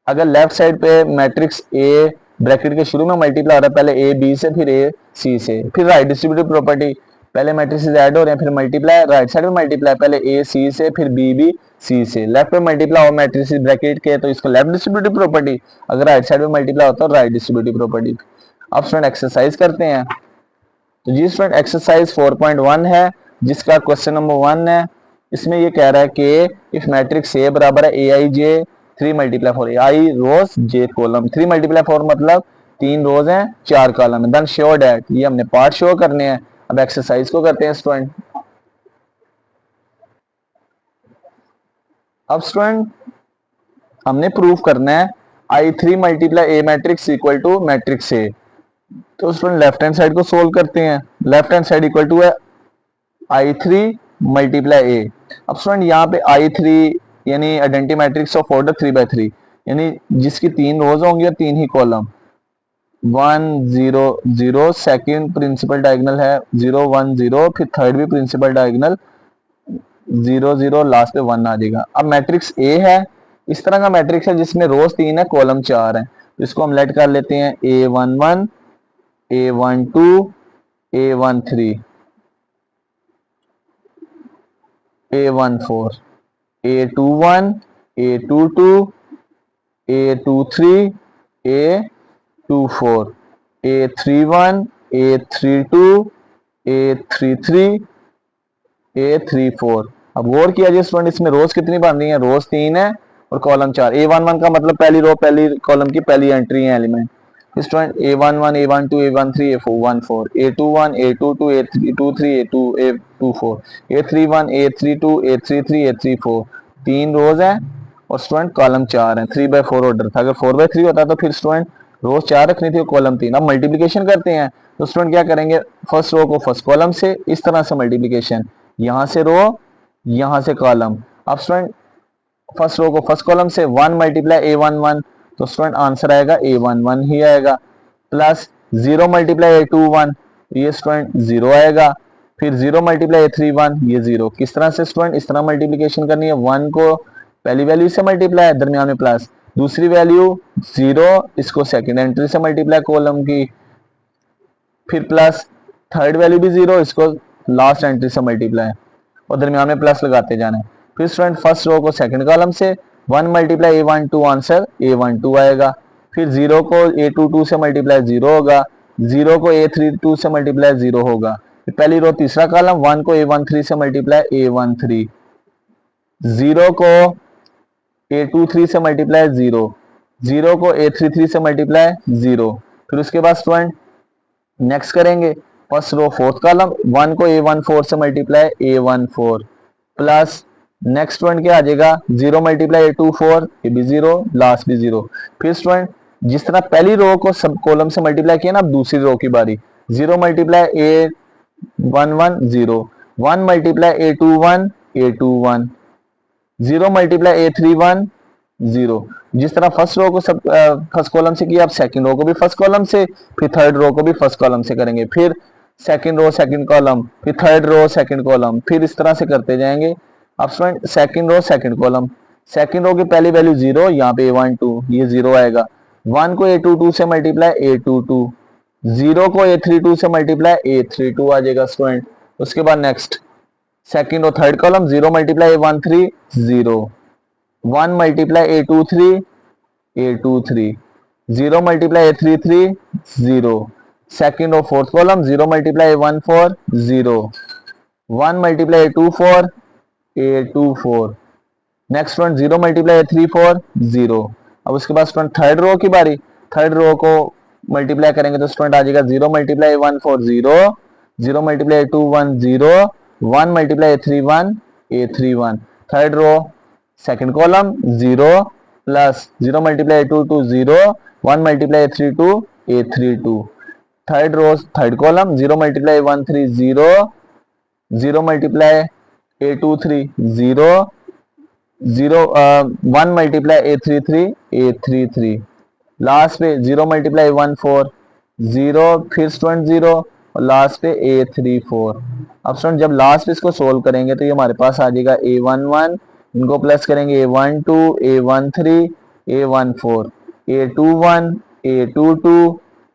अगर लेफ्ट साइड पे मैट्रिक्स ए ब्रैकेट के शुरू में मल्टीप्लाई हो रहा है पहले ए बी से फिर ए सी से। फिर राइट डिस्ट्रीब्यूटिव प्रॉपर्टी, पहले मैट्रिसेस ऐड हो रहे हैं फिर मल्टीप्लाई, राइट साइड में मल्टीप्लाई पहले ए सी से फिर बी बी सी से। लेफ्ट पे मल्टीप्लाई हो मैट्रिसेस ब्रैकेट के तो इसको लेफ्ट डिस्ट्रीब्यूटिव प्रॉपर्टी, अगर राइट साइड में मल्टीप्लाई होता है राइट डिस्ट्रीब्यूटिव प्रॉपर्टी। अब स्टूडेंट एक्सरसाइज करते हैं। तो जी स्टूडेंट एक्सरसाइज 4.1 है जिसका क्वेश्चन नंबर 1 है। इसमें ये कह रहा है कि इफ मैट्रिक्स ए बराबर है ए आई जे 3 मल्टीप्लाई 4 ए आई रोज जे कॉलम, 3 मल्टीप्लाई 4 मतलब 3 रोज हैं 4 कॉलम है, देन शो डैट, ये हमने पार्ट शो करने हैं। अब एक्सरसाइज को करते हैं स्टूडेंट। अब स्टूडेंट हमने प्रूफ करना है I3 multiply A matrix equal to matrix A. तो स्टूडेंट लेफ्ट हैंड साइड को सोल्व करते हैं। Left hand side equal to है I3 मल्टीप्लाई ए। अब स्टूडेंट यहाँ पे I3 यानी आइडेंटिटी मैट्रिक्स ऑफ ऑर्डर 3/3, यानी जिसकी 3 रोज होंगी और 3 ही कॉलम, 1 0 0 सेकंड प्रिंसिपल डायगोनल है 0 1 0, फिर थर्ड भी प्रिंसिपल डायगोनल 0 0, लास्ट पे 1 आ जाएगा। अब मैट्रिक्स ए है, इस तरह का मैट्रिक्स है जिसमें रोज 3 है कॉलम 4 है, इसको हम लेट कर लेते हैं A11 A12 A13 A14 A21 A22 A23 A24 A31 A32 A33 A34। अब गौर किया जाए स्टूडेंट इसमें रोज कितनी बन रही है, रोज 3 है और कॉलम 4। A11 का मतलब पहली रो पहली कॉलम की पहली एंट्री है element. Student A11 A12 A13 A14 A21 A22 A23 A24 A31 A32 A33 A34, 3 रोज है और स्टूडेंट कॉलम 4 है। 3/4 ऑर्डर था, अगर 4/3 होता तो फिर स्टूडेंट रोज 4 रखनी थी और कॉलम 3। अब मल्टीप्लिकेशन करते हैं तो स्टूडेंट क्या करेंगे, फर्स्ट रो को फर्स्ट कॉलम से, इस तरह से मल्टीप्लिकेशन, यहां से रो यहां से कॉलम। अब स्टूडेंट फर्स्ट रो को फर्स्ट कॉलम से 1 मल्टीप्लाई A11 तो स्टूडेंट आंसर आएगा A11 ही आएगा, प्लस 0 मल्टीप्लाई A21 ये स्टूडेंट 0 आएगा, फिर 0 मल्टीप्लाई A31 ये 0। किस तरह से स्टूडेंट, इस तरह मल्टीप्लिकेशन करनी है, 1 को पहली वैल्यू से मल्टीप्लाई दरमियान में प्लस, दूसरी वैल्यू 0 इसको सेकंड एंट्री से मल्टीप्लाई कॉलम की, फिर प्लस थर्ड वैल्यू भी 0 इसको लास्ट एंट्री से मल्टीप्लाई और दरमियान में प्लस लगाते जाना है। फिर स्टूडेंट फर्स्ट रो को सेकंड कॉलम से 1 मल्टीप्लाई A12 आंसर A12 आएगा, फिर 0 को A22 से मल्टीप्लाई 0 होगा, 0 को A32 से मल्टीप्लाई 0 होगा, फिर पहली रो तीसरा कॉलम 1 को A13 से मल्टीप्लाई A13, 0 को A23 से मल्टीप्लाई 0, 0 को A33 से मल्टीप्लाई 0। फिर उसके बाद स्टूडेंट नेक्स्ट करेंगे फर्स्ट रो फोर्थ कॉलम 1 को A14 से multiply A14, plus next student क्या आ जाएगा 0 मल्टीप्लाई A24 ये भी 0, लास्ट भी 0। फिर स्टूडेंट जिस तरह पहली रो को सब कॉलम से मल्टीप्लाई किया ना, अब दूसरी रो की बारी 0 multiply A11 0, 1 multiply A21 A21, 0 multiply A31 0। जिस तरह फर्स्ट रो को सब फर्स्ट कॉलम से किया, अब सेकंड रो को भी फर्स्ट कॉलम से, फिर थर्ड रो को भी फर्स्ट कॉलम से करेंगे, फिर सेकंड रो सेकंड कॉलम, फिर थर्ड रो सेकंड कॉलम, फिर इस तरह से करते जाएंगे। अब student second row second column, second row की पहली वैल्यू 0, यहाँ पे A12 ये 0 आएगा, 1 को A22 से मल्टीप्लाई A22, 0 को A32 से मल्टीप्लाई A32 आ जाएगा स्टूडेंट। उसके बाद नेक्स्ट सेकंड और third column 0 multiply A13 0, 1 multiply A23 A23, 0 multiply A33 0, second और fourth column 0 multiply A14 0, 1 multiply A24 A24, next one 0 multiply A34 0। अब उसके बाद स्टूडेंट थर्ड रो की बारी, थर्ड रो को मल्टीप्लाई करेंगे तो स्टूडेंट आ जाएगा 0 multiply A14 0, 0 multiply A21 0, 1 multiply A31 A31। Third row second column 0 plus 0 multiply A2 0, 1 multiply A3 A32। Third row third column 0 multiply A13 0, 0 multiply A23 0, 1 multiply A33 last पे 0 multiply 14 0, फिर student 0 और last पे A34। अब student जब last पे इसको solve करेंगे तो ये हमारे पास आ जाएगा A11, इनको प्लस करेंगे A12 A13 A14 A21 A22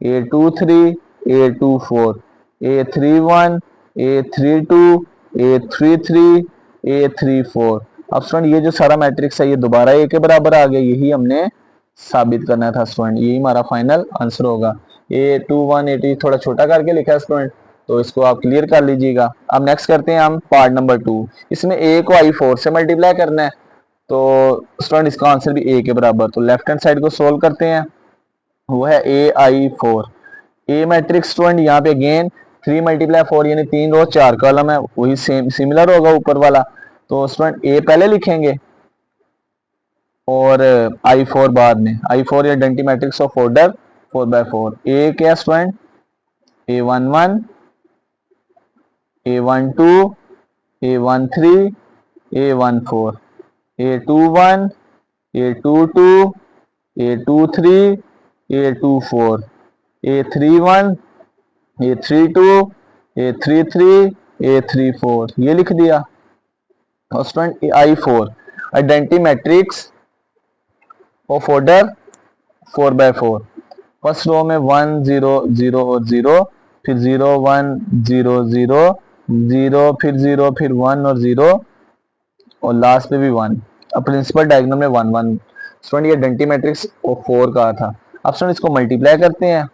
A23 A24 A31 A32 A33 A34। अब स्टूडेंट ये जो सारा मैट्रिक्स है ये दोबारा ए के बराबर आ गया, यही हमने साबित करना था स्टूडेंट, यही हमारा फाइनल आंसर होगा। A21 A2 थोड़ा छोटा करके लिखा है स्टूडेंट, तो इसको आप क्लियर कर लीजिएगा। अब नेक्स्ट करते हैं हम पार्ट नंबर 2। इसमें a को I4 से मल्टीप्लाई करना है, तो स्टूडेंट इसका आंसर भी a के बराबर। तो लेफ्ट हैंड साइड को सोल्व करते हैं, वो है AI4। ए मैट्रिक्स स्टूडेंट यहाँ पे अगेन 3 मल्टीप्लाई 4 यानी 3 रो 4 कॉलम है, वही सेम सिमिलर होगा ऊपर वाला। तो स्टूडेंट ए पहले लिखेंगे और I4 बाद में। I4 या आइडेंटिटी मैट्रिक्स ऑफ ऑर्डर 4/4। ए क्या student A11 A12 A13 A14 A21 A22 A23 A24 A31 A32 A33 A34 ये लिख दिया। और student I4 identity matrix of order 4/4। First row में 1 0 0 और 0, फिर 0 1 0 0 0, फिर 0, फिर 1 और 0 और लास्ट पे भी 1। अब प्रिंसिपल डायगोनल में 1 1। स्टूडेंट ये आइडेंटिटी मैट्रिक्स ऑफ 4 का था। अब स्टूडेंट इसको मल्टीप्लाई करते हैं,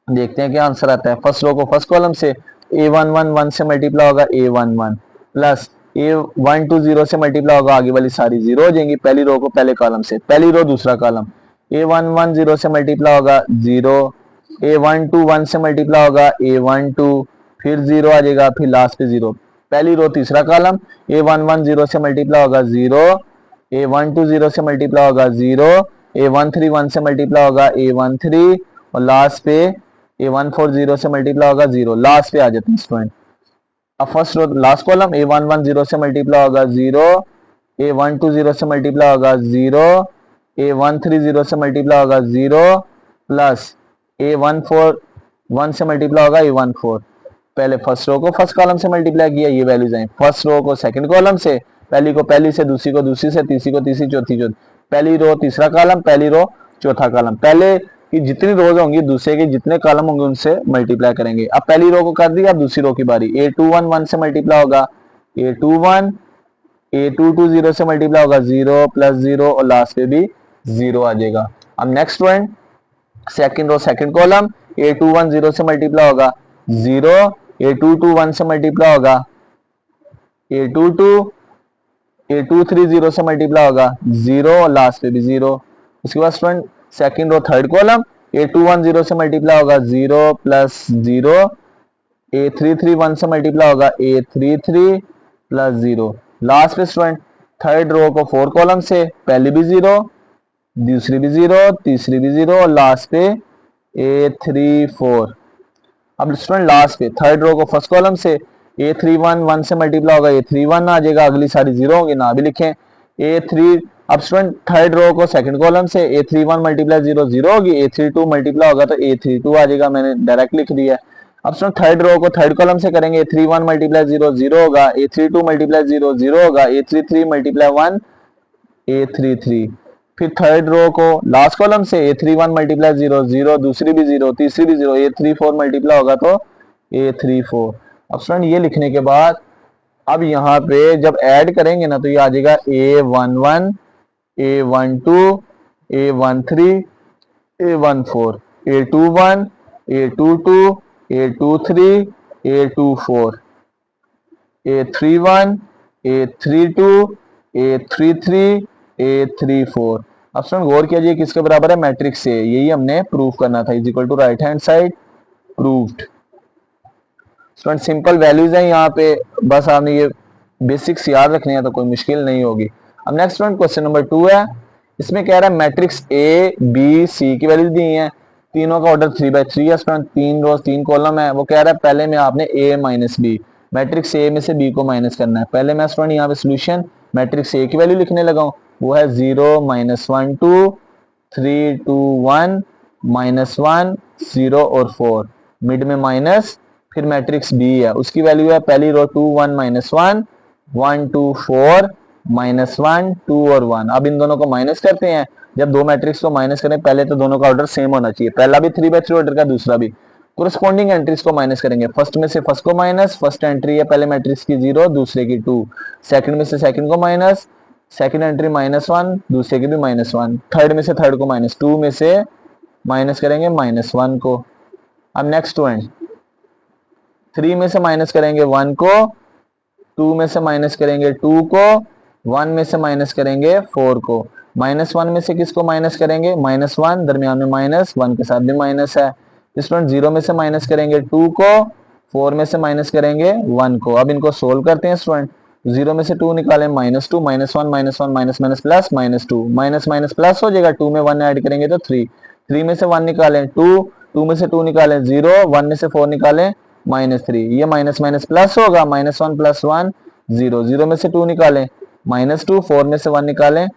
देखते हैं क्या आंसर आता है। फर्स्ट रो को फर्स्ट कॉलम से A11 1 से मल्टीप्लाई होगा A11 प्लस A12 0 से मल्टीप्लाई होगा, आगे वाली सारी 0 हो जाएंगी। पहली रो को पहले कॉलम से, पहली रो दूसरा कॉलम। A11 0 से मल्टीप्लाई होगा 0, A12 1 से मल्टीप्लाई होगा A12, फिर 0 आ जाएगा, फिर लास्ट पे 0। पहली रो तीसरा कॉलम A11 0 से मल्टीप्लाई होगा 0, A12 0 से मल्टीप्लाई होगा 0, A13 1 से मल्टीप्लाई होगा A13 और लास्ट पे A14 0 से मल्टीप्लाई होगा 0। लास्ट पे आ जाते हैं स्टूडेंट। अब first row last column A11 0 से मल्टीप्लाई होगा 0, A12 0 से मल्टीप्लाई होगा 0, A13 0 से मल्टीप्लाई होगा 0 प्लस A14 1 से मल्टीप्लाई होगा A14। पहले फर्स्ट रो को फर्स्ट कॉलम से मल्टीप्लाई किया, ये वैल्यूज आई। फर्स्ट रो को सेकंड कॉलम से, पहली को पहली से, दूसरी को दूसरी से, तीसरी को तीसरी, चौथी चौथी। पहली रो तीसरा कॉलम, पहली रो चौथा कॉलम। पहले की जितनी रोज होंगी दूसरे के जितने कॉलम होंगे उनसे मल्टीप्लाई करेंगे। अब पहली रो को कर दिया, अब दूसरी रो की बारी। A21 1 से मल्टीप्लाई होगा A21, A22 0 से मल्टीप्लाई होगा 0 प्लस 0 और लास्ट पे भी 0 आ जाएगा। अब next one second row second column A21 0 से मल्टीप्लाई होगा 0, A22 1 से मल्टीप्लाई होगा A22, A23 0 से मल्टीप्लाई होगा 0 और लास्ट पे भी 0। उसके बाद student second row third column A21 0 से मल्टीप्लाई होगा 0 प्लस 0, A33 1 से मल्टीप्लाई होगा A33 प्लस 0। लास्ट पे स्टूडेंट थर्ड रो को 4 कॉलम से, पहली भी 0, दूसरी भी 0, तीसरी भी 0 और लास्ट पे A34। अब स्टूडेंट लास्ट पे थर्ड रो को फर्स्ट कॉलम से A31 1 से मल्टीप्लाई होगा A31 आ जाएगा, अगली सारी 0 होंगी, ना भी लिखें A3। अब स्टूडेंट थर्ड रो को सेकंड कॉलम से A31 मल्टीप्लाई 0 0 होगी, A32 मल्टीप्लाई होगा तो A32 आ जाएगा, मैंने डायरेक्ट लिख दिया। अब स्टूडेंट थर्ड रो को थर्ड कॉलम से करेंगे A31 मल्टीप्लाई 0 0 होगा, A32 मल्टीप्लाई 0 0 होगा, A33 मल्टीप्लाई 1 A33। फिर थर्ड रो को लास्ट कॉलम से A31 मल्टीप्लाई 0 0, दूसरी भी 0, तीसरी भी 0, A34 मल्टीप्लाई होगा तो A34। अब स्टूडेंट ये लिखने के बाद अब यहाँ पे जब ऐड करेंगे ना तो ये आ जाएगा A11 A12 A13 A14 A21 A22 A23 A24 A31 A32 A33 A34। अब स्टूडेंट गौर कीजिए किसके बराबर है, मैट्रिक्स से। यही हमने प्रूफ करना था, is equal to right hand side proved. Student simple values हैं यहाँ पे, बस आपने ये बेसिक्स याद रखने हैं तो कोई मुश्किल नहीं होगी। अब नेक्स्ट स्टूडेंट क्वेश्चन नंबर 2 है, इसमें कह रहा है मैट्रिक्स ए बी सी की वैल्यू दी है, तीनों का ऑर्डर 3/3 है स्टूडेंट, 3 रोज 3 कॉलम है। वो कह रहा है पहले में आपने ए माइनस बी, मैट्रिक्स ए में से बी को माइनस करना है। पहले मैं स्टूडेंट यहाँ पे सोल्यूशन मैट्रिक्स ए की वैल्यू लिखने लगा हूँ, वो है 0 -1 2 3 2 1 -1 0 और 4, मिड में माइनस, फिर मैट्रिक्स बी है उसकी वैल्यू है पहली रो 2 1 -1 1 2 4 -1 2 और 1। अब इन दोनों को माइनस करते हैं, जब दो मैट्रिक्स को माइनस करें पहले तो दोनों का ऑर्डर सेम होना चाहिए, पहला भी 3/3 ऑर्डर का, दूसरा भी। कोरस्पॉन्डिंग एंट्रीज को माइनस करेंगे, फर्स्ट में से फर्स्ट को माइनस, फर्स्ट एंट्री है पहले मैट्रिक्स की 0 दूसरे की 2, सेकंड में से सेकंड को माइनस, सेकंड एंट्री -1 दूसरे की भी -1, थर्ड में से थर्ड को माइनस, 2 में से माइनस करेंगे -1 को। अब नेक्स्ट स्टूडेंट 3 में से माइनस करेंगे 1 को, 2 में से माइनस करेंगे 2 को, 1 में से माइनस करेंगे 4 को। -1 में से किसको माइनस करेंगे, -1, दरमियान में माइनस, 1 के साथ भी माइनस है। स्टूडेंट 0 में से माइनस करेंगे 2 को, 4 में से माइनस करेंगे 1 को। अब इनको सोल्व करते हैं स्टूडेंट, 0 में से 2 निकालें -2 -1 -1 minus minus plus -2 minus minus plus हो जाएगा, 2 में 1 ऐड करेंगे तो 3, 3 में से 1 निकालें 2, 2 में से 2 निकालें 0, 1 में से 4 निकालें -3, ये माइनस माइनस प्लस होगा, -1 + 1 0, 0 में से 2 निकालें -2, 4 में से 1 निकालें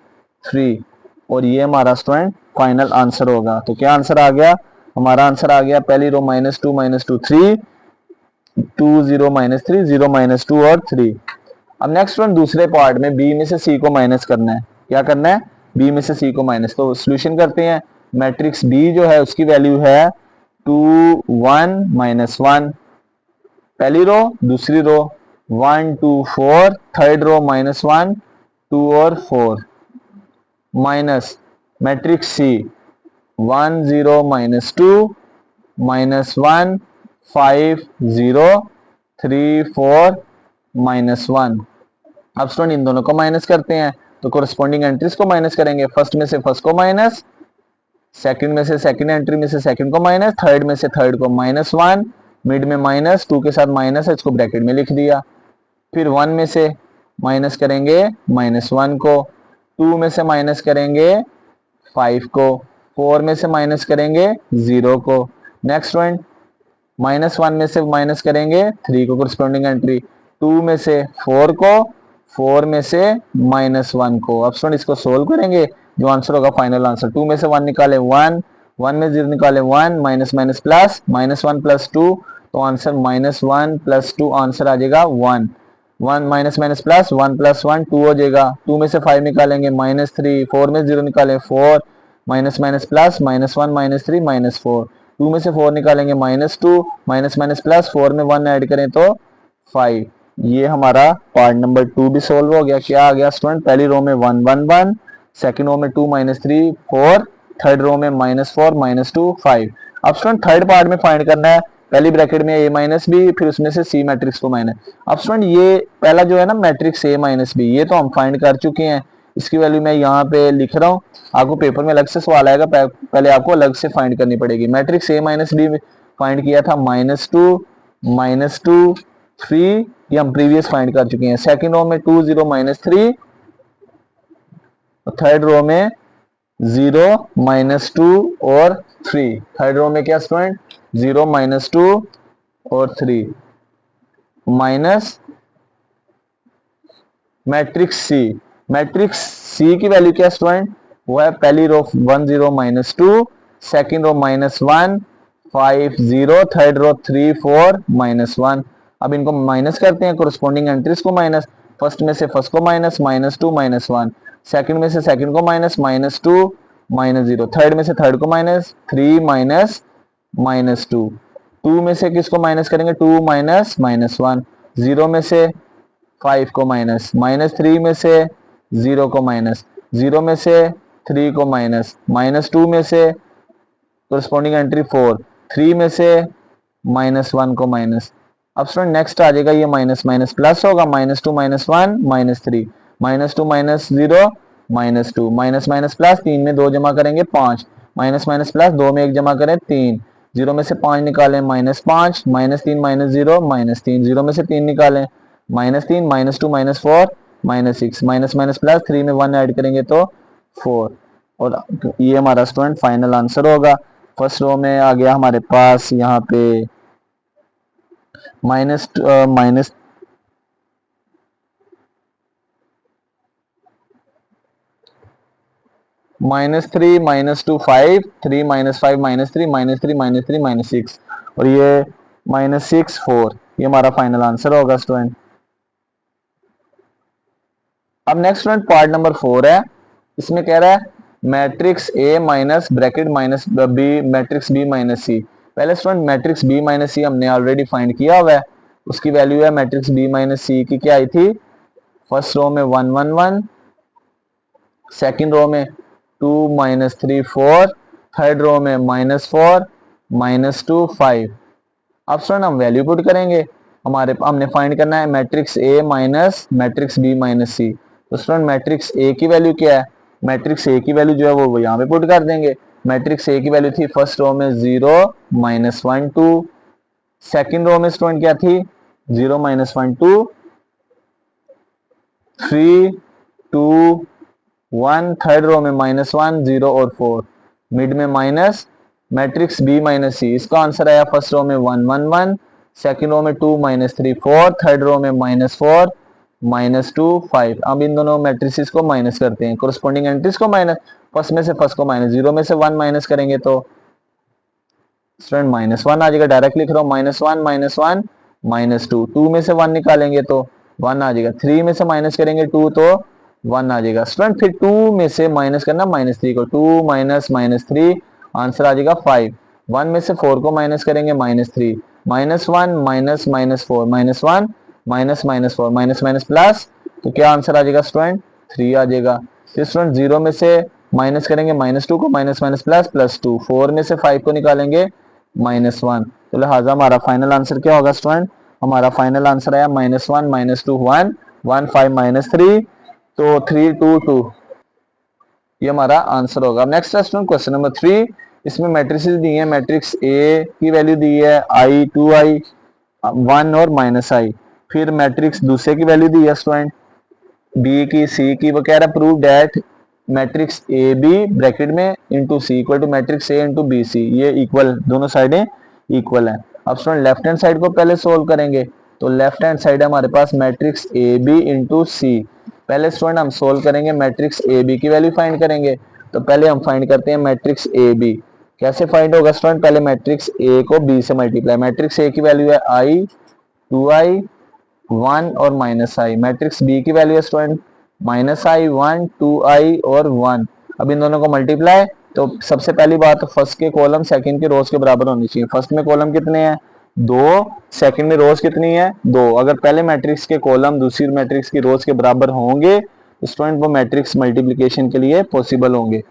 3, और ये हमारा स्टूडेंट फाइनल आंसर होगा। तो क्या आंसर आ गया, हमारा आंसर आ गया पहली रो -2 -2 3 2 0 -3 0 -2 और 3। अब नेक्स्ट वन दूसरे पार्ट में बी में से सी को माइनस करना है, क्या करना है, बी में से सी को माइनस। तो सोल्यूशन करते हैं, मैट्रिक्स बी जो है उसकी वैल्यू है 2 1 -1, पहली रो दूसरी रो 1 2 4, थर्ड रो -1 2 और 4, माइनस मैट्रिक्स सी 1 0 -2 -1 5 0 3 4 -1। अब स्टूडेंट इन दोनों को माइनस करते हैं, तो कोरस्पॉन्डिंग एंट्रीज को माइनस करेंगे, फर्स्ट में से फर्स्ट को माइनस, सेकंड में से सेकंड एंट्री में से सेकंड को माइनस, थर्ड में से थर्ड को -1, मिड में माइनस, 2 के साथ माइनस है इसको ब्रैकेट में लिख दिया, फिर 1 में से माइनस करेंगे -1 को, 2 में से माइनस करेंगे 5 को, 4 में से माइनस करेंगे 0 को। नेक्स्ट वन -1 में से माइनस करेंगे 3 को, कोरस्पॉन्डिंग एंट्री, 2 में से 4 को, 4 में से -1 को। अब स्टूडेंट इसको सोल्व करेंगे, जो आंसर होगा फाइनल आंसर, 2 में से 1 निकाले 1, 1 में 0 निकाले 1, माइनस माइनस प्लस, -1 + 2, तो आंसर -1 + 2 आंसर आ जाएगा 1, 1 माइनस माइनस प्लस, 1 + 1 2 हो जाएगा, 2 में से 5 निकालेंगे -3, 4 में 0 निकाले 4, माइनस माइनस प्लस, -1 -3 -4, 2 में से 4 निकालेंगे -2, माइनस माइनस प्लस, 4 में 1 ऐड करें तो 5। ये हमारा पार्ट नंबर 2 भी सोल्व हो गया। क्या आ गया स्टूडेंट, पहली रो में 1 1 1, सेकंड रो में 2 -3 4, थर्ड रो में -4 -2 5। अब स्टूडेंट थर्ड पार्ट में फाइंड करना है, पहली ब्रैकेट में a माइनस बी, फिर उसमें से सी मैट्रिक्स को माइनस। अब स्टूडेंट ये पहला जो है ना मैट्रिक्स a माइनस बी, ये तो हम फाइंड कर चुके हैं, इसकी वैल्यू मैं यहाँ पे लिख रहा हूँ, आपको पेपर में अलग से सवाल आएगा, पहले आपको अलग से फाइंड करनी पड़ेगी। Matrix a minus b find किया था -2 3, ये हम प्रीवियस फाइंड कर चुके हैं। सेकंड रो में 2 0 -3, थर्ड रो में 0 -2 और 3, थर्ड रो में क्या स्टूडेंट 0 -2 और 3, माइनस मैट्रिक्स सी, मैट्रिक्स सी की वैल्यू क्या स्टूडेंट, वो है पहली रो 1 0 -2, सेकंड रो -1 5 0, थर्ड रो 3 4 -1। अब इनको माइनस करते हैं, कोरस्पॉन्डिंग एंट्रीज को माइनस, फर्स्ट में से फर्स्ट को माइनस -2 -1, सेकंड में से सेकंड को माइनस -2 -0, थर्ड में से थर्ड को -3 -2, 2 में से किसको माइनस करेंगे 2 -1, 0 में से 5 को माइनस, -3 में से 0 को माइनस, 0 में से 3 को माइनस, -2 में से कोरस्पॉन्डिंग एंट्री 4, 3 में से -1 को माइनस। अब स्टूडेंट नेक्स्ट आ जाएगा, ये माइनस माइनस प्लस होगा, -2 -1 -3, -2 -0 -2, माइनस माइनस प्लस, 3 में 2 जमा करेंगे 5, माइनस माइनस प्लस, 2 में 1 जमा करें 3, 0 में से 5 निकालें -5, -3 -0 -3, 0 में से 3 निकालें -3 -2 -4 माइनस 6, माइनस माइनस प्लस, 3 में 1 ऐड करेंगे तो 4। और ये हमारा स्टूडेंट फाइनल आंसर होगा। फर्स्ट रो में आ गया हमारे पास यहाँ पे माइनस माइनस -3 -2 5, 3 -5 -3 -3 -3 -6, और ये -6 4। ये हमारा फाइनल आंसर होगा स्टूडेंट। अब नेक्स्ट स्टूडेंट पार्ट नंबर 4 है। इसमें कह रहा है matrix A minus bracket minus B matrix B minus C. पहले student matrix B minus C हमने ऑलरेडी फाइंड किया हुआ है। उसकी वैल्यू है मैट्रिक्स बी माइनस सी की क्या आई थी, फर्स्ट रो में 1 1 1, सेकेंड रो में 2 -3 4, थर्ड रो में -4 -2 5। अब स्टूडेंट हम वैल्यू पुट करेंगे। हमने फाइंड करना है matrix A minus matrix B minus C. तो स्टूडेंट मैट्रिक्स ए की वैल्यू क्या है, मैट्रिक्स ए की वैल्यू जो है वो यहाँ पे पुट कर देंगे। मैट्रिक्स ए की वैल्यू थी फर्स्ट रो में 0 -1 2, सेकेंड रो में स्टूडेंट क्या थी 0 -1 2 3 2 1, थर्ड रो में -1 0 और 4, मिड में माइनस, मैट्रिक्स बी माइनस सी। इसका आंसर आया फर्स्ट रो में 1 1 1, सेकेंड रो में 2 -3 4, थर्ड रो में -4 -2 5। अब इन दोनों मैट्रिक्स को माइनस करते हैं, कोरस्पॉन्डिंग एंट्रीज को माइनस, फर्स्ट में से फर्स्ट को माइनस, 0 में से 1 माइनस करेंगे तो स्टूडेंट -1 आ जाएगा। डायरेक्ट लिख रहा हूँ -1 -2, 2 में से 1 निकालेंगे तो 1 आ जाएगा, 3 में से माइनस करेंगे 2 तो 1 आ जाएगा। स्टूडेंट फिर 2 में से माइनस करना -3 को, 2 माइनस -3 आंसर आ जाएगा 5। 1 में से 4 को माइनस करेंगे -3, -1 minus -4 -1 minus -4 minus minus plus, तो क्या आंसर आ जाएगा स्टूडेंट 3 आ जाएगा। फिर स्टूडेंट 0 में से माइनस करेंगे -2 को, माइनस माइनस प्लस +2, 4 में से 5 को निकालेंगे -1, तो लिहाजा हमारा फाइनल आंसर क्या होगा स्टूडेंट, हमारा फाइनल आंसर आया -1 -2 1 1 5 -3, तो 3 2 2, ये हमारा आंसर होगा। नेक्स्ट है स्टूडेंट क्वेश्चन नंबर 3। इसमें मैट्रिसेस दी है, मैट्रिक्स ए की वैल्यू दी है i 2i 1 और -i। फिर मैट्रिक्स दूसरे की वैल्यू दी है स्टूडेंट बी की सी की, वो कह रहा है prove that matrix A B bracket में into C equal to matrix A into B C, ये इक्वल, दोनों साइडें इक्वल है। अब स्टूडेंट लेफ्ट हैंड साइड को पहले सोल्व करेंगे, तो लेफ्ट हैंड साइड है हमारे पास मैट्रिक्स ए बी इंटू सी। पहले स्टूडेंट हम सोल्व करेंगे, मैट्रिक्स ए बी की वैल्यू फाइंड करेंगे। तो पहले हम फाइंड करते हैं मैट्रिक्स ए बी। कैसे फाइंड होगा स्टूडेंट, पहले मैट्रिक्स ए को बी से मल्टीप्लाई, मैट्रिक्स ए की वैल्यू है i 2i 1 और -i, मैट्रिक्स बी की वैल्यू है स्टूडेंट -i 1 2i और 1। अब इन दोनों को मल्टीप्लाई, तो सबसे पहली बात फर्स्ट के कॉलम सेकंड के रोज के बराबर होनी चाहिए। फर्स्ट में कॉलम कितने हैं 2, सेकंड में रोज कितनी है 2। अगर पहले मैट्रिक्स के कॉलम दूसरी मैट्रिक्स की रोज के बराबर होंगे तो स्टूडेंट वो मैट्रिक्स मल्टीप्लिकेशन के लिए पॉसिबल होंगे,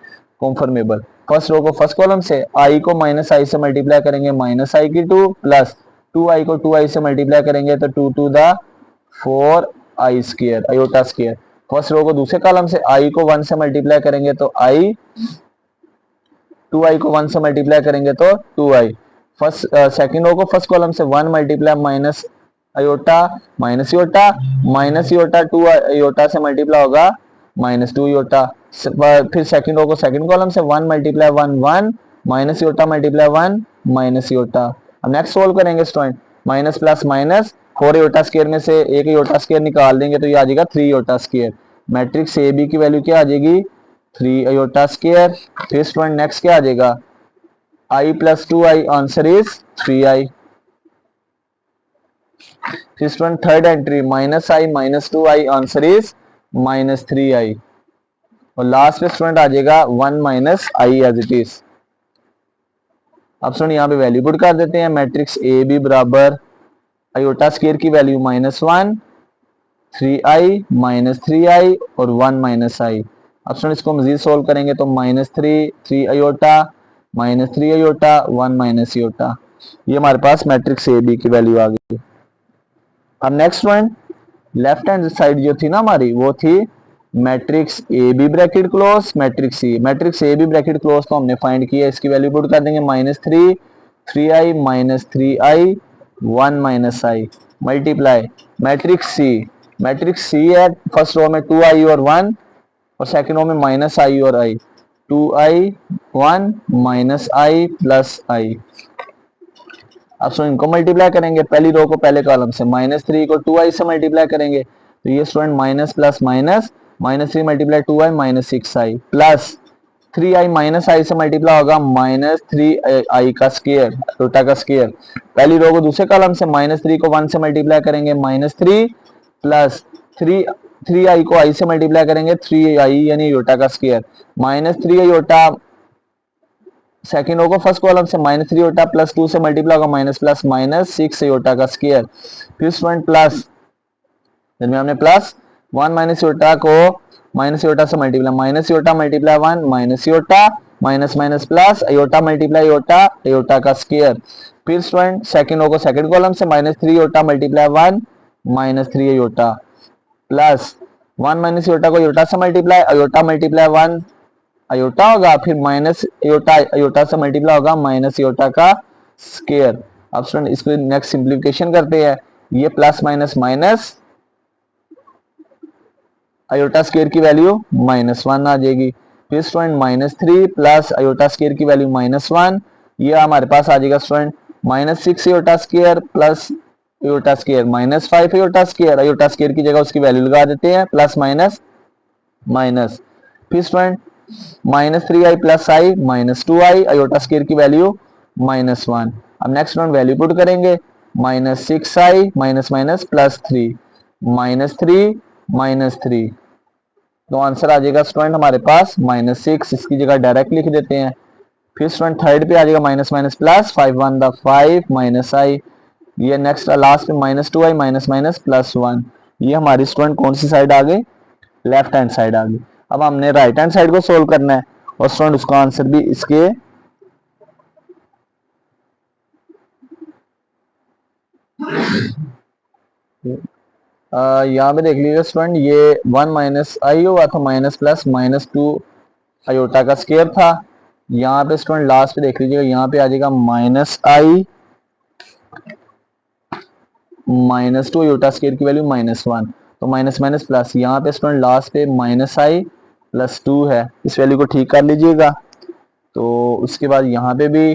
कॉन्फर्मेबल। फर्स्ट रो को फर्स्ट कॉलम से i को -i से मल्टीप्लाई करेंगे -i की 2 प्लस 2i को 2i से मल्टीप्लाई करेंगे तो 2 to the 4i square iota square. First row को दूसरे कॉलम से i को 1 से मल्टीप्लाई करेंगे तो i, 2i को 1 से मल्टीप्लाई करेंगे तो 2i। फर्स्ट सेकंड रो को फर्स्ट कॉलम से 1 multiply minus iota minus iota 2 iota से मल्टीप्लाई होगा -2 योटा। फिर सेकंड रो को सेकंड कॉलम से 1 multiply 1 1 minus iota multiply 1 minus iota. अब नेक्स्ट सोल्व करेंगे student, minus plus minus, 4 iota square में से एक योटा स्क्वायर निकाल देंगे तो ये आ जाएगा 3 iota square. Matrix A B की वैल्यू क्या आ जाएगी 3 योटा स्क्वायर। फिर स्टूडेंट नेक्स्ट क्या आ जाएगा i plus 2i, answer is 3i। फिर student third entry -i minus 2i, answer is -3i। और लास्ट में स्टूडेंट आ जाएगा 1 minus i as it is. अब स्टूडेंट यहाँ पे वैल्यू पुट कर देते हैं, मैट्रिक्स ए बी बराबर आयोटा स्क्वायर की वैल्यू -1 3i -3i और 1 माइनस आई। अब स्टूडेंट इसको मजीद सोल्व करेंगे तो -3 3 आयोटा -3 आयोटा 1 माइनस आयोटा, ये हमारे पास मैट्रिक्स ए बी की वैल्यू आ गई। अब next one left hand side जो थी ना हमारी वो थी matrix A B bracket close matrix C. Matrix A B bracket close तो हमने फाइंड किया, इसकी वैल्यू पुट कर देंगे -3 3i -3i 1 minus i multiply matrix C matrix सी है, फर्स्ट रो में 2i और 1 और सेकंड रो में माइनस आई और आई, 2i 1 माइनस आई प्लस आई। अब स्टूडेंट इनको मल्टीप्लाई करेंगे, पहली रो को पहले कॉलम से, -3 को 2i से मल्टीप्लाई करेंगे तो ये student minus plus minus, -3 multiply 2i -6i plus 3i minus i से मल्टीप्लाई होगा -3i का स्क्वायर, रोटा का स्क्वायर। पहली रो को दूसरे कॉलम से, -3 को 1 से मल्टीप्लाई करेंगे -3 प्लस 3i को i से मल्टीप्लाई करेंगे 3i यानी योटा का square, -3i Yotta second row को फर्स्ट कॉलम से, -3 योटा प्लस 2 से मल्टीप्लाई होगा माइनस प्लस -6 योटा का स्क्वायर। फिर स्टूडेंट प्लस दरमियान में प्लस 1 माइनस योटा को माइनस योटा से multiply, minus iota multiply 1 minus iota minus minus plus iota multiply iota iota का स्क्वायर। फिर स्टूडेंट सेकंड रो को सेकंड कॉलम से, -3 iota multiply 1 -3 iota plus 1 minus iota को iota से multiply, iota multiply 1 iota होगा, फिर minus iota aorta से multiply होगा माइनस योटा का स्क्वायर। अब स्टूडेंट इसको नेक्स्ट सिंप्लीफिकेशन करते हैं, ये plus minus minus iota square की वैल्यू -1 आ जाएगी। फिर स्टूडेंट -3 प्लस अयोटा स्क्वायर की वैल्यू -1, ये हमारे पास आ जाएगा student -6 iota square plus iota square -5 iota square, iota square की जगह उसकी वैल्यू लगा देते हैं, प्लस माइनस माइनस। फिर student -3i plus i -2i, iota square की वैल्यू -1। अब नेक्स्ट स्टूडेंट वैल्यू पुट करेंगे, -6i माइनस माइनस प्लस 3 -3 -3, तो आंसर आ जाएगा स्टूडेंट हमारे पास -6, इसकी जगह डायरेक्ट लिख देते हैं। फिर स्टूडेंट थर्ड पे आ जाएगा minus minus plus, 5 1 the 5 minus i, ये नेक्स्ट लास्ट पे -2i माइनस माइनस प्लस 1, ये हमारी स्टूडेंट कौन सी साइड आ गई, लेफ्ट हैंड साइड आ गई। अब हमने राइट हैंड साइड को सोल्व करना है और स्टूडेंट उसका आंसर भी इसके यहाँ पे देख लीजिए स्टूडेंट, ये 1 माइनस आई हुआ था, माइनस प्लस -2 अयोटा का स्क्वायर था। यहाँ पे स्टूडेंट लास्ट पे देख लीजिएगा, यहाँ पे आ जाएगा -i -2 अयोटा स्क्वायर की वैल्यू -1, तो माइनस माइनस प्लस, यहाँ पे स्टूडेंट लास्ट पे -i प्लस 2 है, इस वैल्यू को ठीक कर लीजिएगा। तो उसके बाद यहाँ पे भी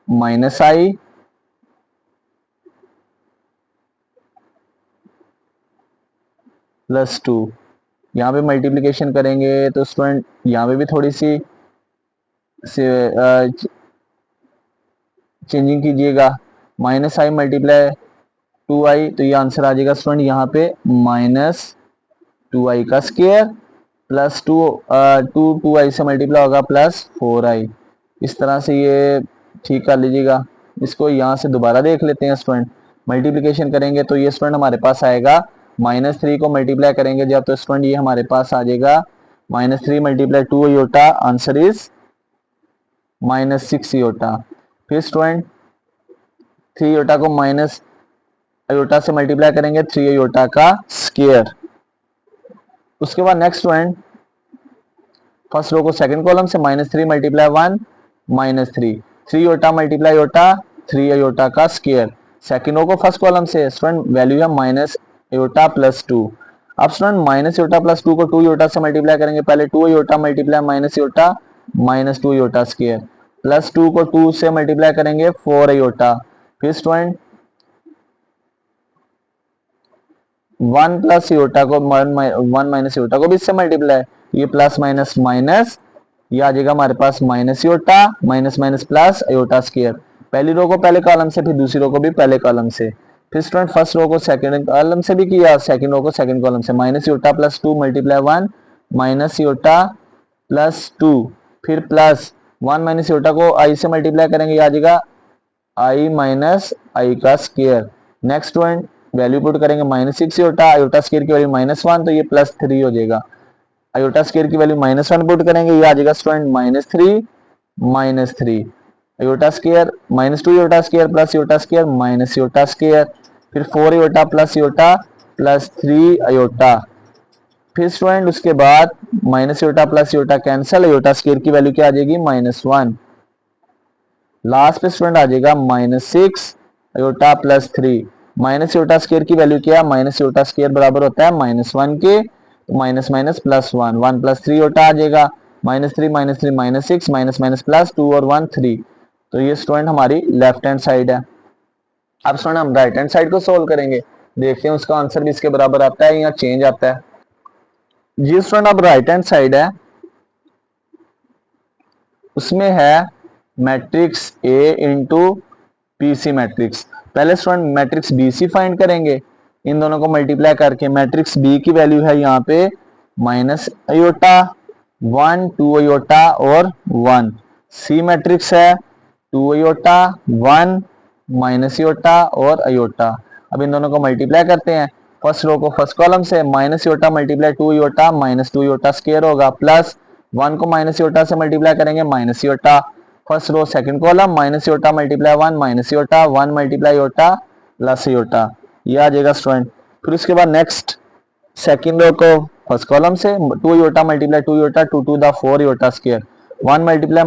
-i प्लस 2, यहाँ पे मल्टीप्लिकेशन करेंगे तो स्टूडेंट यहाँ पे भी थोड़ी सी चेंजिंग कीजिएगा, -i मल्टीप्लाई 2i, तो ये आंसर आ जाएगा स्टूडेंट यहाँ पे -2i का स्क्वायर प्लस 2i से मल्टीप्लाई होगा प्लस 4i, इस तरह से ये ठीक कर लीजिएगा। इसको यहाँ से दोबारा देख लेते हैं स्टूडेंट, मल्टीप्लिकेशन करेंगे तो ये स्टूडेंट हमारे पास आएगा, -3 को मल्टीप्लाई करेंगे जब तो स्टूडेंट ये हमारे पास आ जाएगा -3 multiply 2 iota, answer is -6 iota. फिर स्टूडेंट 3 अयोटा को माइनस अयोटा से मल्टीप्लाई करेंगे 3 अयोटा का स्क्वायर। उसके बाद नेक्स्ट स्टूडेंट फर्स्ट रो को सेकंड कॉलम से, -3 multiply 1 -3, 3 iota multiply iota 3 iota का स्क्वायर। सेकंड रो को फर्स्ट कॉलम से स्टूडेंट वैल्यू है माइनस अयोटा प्लस 2। अब स्टूडेंट माइनस अयोटा प्लस 2 को 2 अयोटा से मल्टीप्लाई करेंगे, पहले 2 iota multiply minus iota -2 iota square, plus 2 को 2 से मल्टीप्लाई करेंगे 4 अयोटा। फिर स्टूडेंट 1 प्लस योटा को 1 माइनस योटा को भी इससे मल्टीप्लाई, ये प्लस माइनस माइनस, ये आ जाएगा हमारे पास minus iota minus minus plus iota square. पहली रो को पहले कॉलम से, फिर दूसरी रो को भी पहले कॉलम से। फिर स्टूडेंट फर्स्ट रो को सेकंड कॉलम से भी किया, सेकंड रो को सेकंड कॉलम से, minus iota plus 2 multiply 1 minus iota plus 2, फिर प्लस 1 माइनस योटा को आई से मल्टीप्लाई करेंगे, ये आ जाएगा आई माइनस आई का square. Next student value put करेंगे -6 अयोटा, अयोटा स्क्वायर की वैल्यू -1, तो ये +3 हो जाएगा। अयोटा स्क्वायर की वैल्यू -1 पुट करेंगे, ये आ जाएगा student -3 iota square, -2 iota square plus iota square minus iota square, फिर 4 iota plus iota plus 3 iota. फिर स्टूडेंट उसके बाद minus iota plus iota cancel, iota square की वैल्यू क्या आ जाएगी -1। लास्ट पे स्टूडेंट आ जाएगा -6 iota plus 3, minus iota square की वैल्यू क्या है, माइनस योटा स्क्वायर बराबर होता है -1 के, तो minus minus plus 1, 1 plus 3 iota आ जाएगा, -3 -3 -6, माइनस माइनस प्लस 2 और 1 3। तो ये स्टूडेंट हमारी लेफ्ट हैंड साइड है। अब स्टूडेंट हम राइट हैंड साइड को सोल्व करेंगे, देखते हैं उसका आंसर भी इसके बराबर आता है या चेंज आता है। जी स्टूडेंट अब राइट हैंड साइड है, उसमें है matrix A into BC matrix. पहले स्टूडेंट मैट्रिक्स बीसी फाइंड करेंगे, इन दोनों को मल्टीप्लाई करके। मैट्रिक्स बी की वैल्यू है यहाँ पे माइनस अयोटा, 1 2 अयोटा और 1। सी मैट्रिक्स है 2 अयोटा 1 माइनस योटा और अयोटा। अब इन दोनों को मल्टीप्लाई करते हैं, फर्स्ट रो को फर्स्ट कॉलम से, minus iota multiply 2 iota minus 2 iota square होगा, प्लस 1 को माइनस योटा से मल्टीप्लाई करेंगे minus iota, first row second column minus iota multiply 1 minus iota 1 multiply iota plus iota, ये आ जाएगा स्टूडेंट। फिर उसके बाद नेक्स्ट सेकंड रो को फर्स्ट कॉलम से 2 iota multiply 2 iota 2 to the 4 iota square, 1 multiply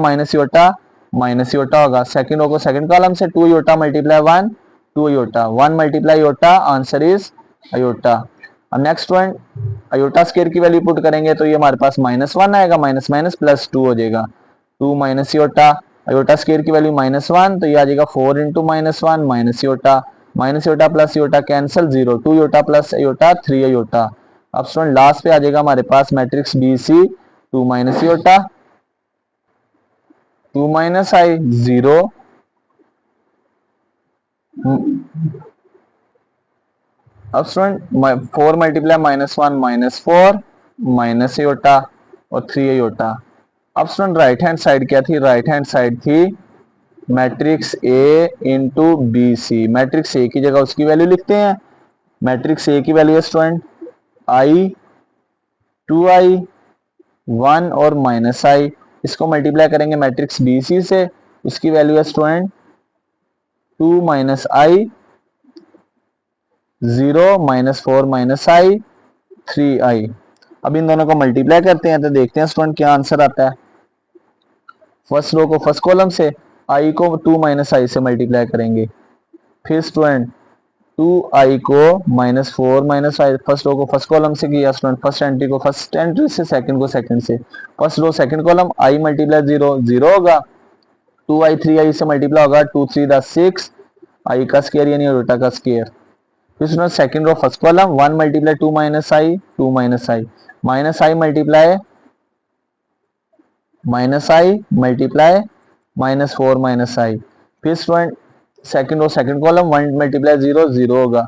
minus iota होगा। Second row को सेकंड कॉलम से 2 iota multiply 1 2 iota 1 multiply iota, answer is iota. अब नेक्स्ट वन अयोटा स्क्वायर की value put करेंगे तो ये हमारे पास -1 आएगा, माइनस माइनस प्लस 2 हो जाएगा, 2 माइनस योटा, अयोटा स्क्वायर की वैल्यू -1 तो ये आ जाएगा 4 into -1 minus iota plus iota cancel 0, 2 iota plus iota 3 iota. अब स्टूडेंट लास्ट पे आ जाएगा हमारे पास matrix B C 2 minus iota 2 minus i 0, अब स्टूडेंट 4 मल्टीप्लाई -1 -4 माइनस योटा और 3 योटा। अब स्टूडेंट राइट हैंड साइड क्या थी, राइट हैंड साइड थी matrix A into B C. Matrix A की जगह उसकी वैल्यू लिखते हैं, मैट्रिक्स ए की वैल्यू है स्टूडेंट आई 2i 1 और माइनस आई, इसको मल्टीप्लाई करेंगे मैट्रिक्स बी सी से, इसकी वैल्यू है student 2 minus i 0 -4 minus I 3i। अब इन दोनों को मल्टीप्लाई करते हैं तो देखते हैं स्टूडेंट क्या आंसर आता है। फर्स्ट रो को फर्स्ट कॉलम से, i को 2 माइनस आई से मल्टीप्लाई करेंगे, फिर स्टूडेंट 2i को -4 माइनस आई, फर्स्ट रो को फर्स्ट कॉलम से किया स्टूडेंट, फर्स्ट एंट्री को फर्स्ट एंट्री से, सेकंड को सेकंड से, first row second column i multiply 0 0 होगा, 2i 3i से मल्टीप्लाई होगा 2 3 द 6 i का स्क्वायर यानी रोटा का स्क्वायर। फिर second row first column 1 multiply 2 minus i 2 minus i multiply -4 minus i. फिर student second row second column 1 multiply 0 0 होगा,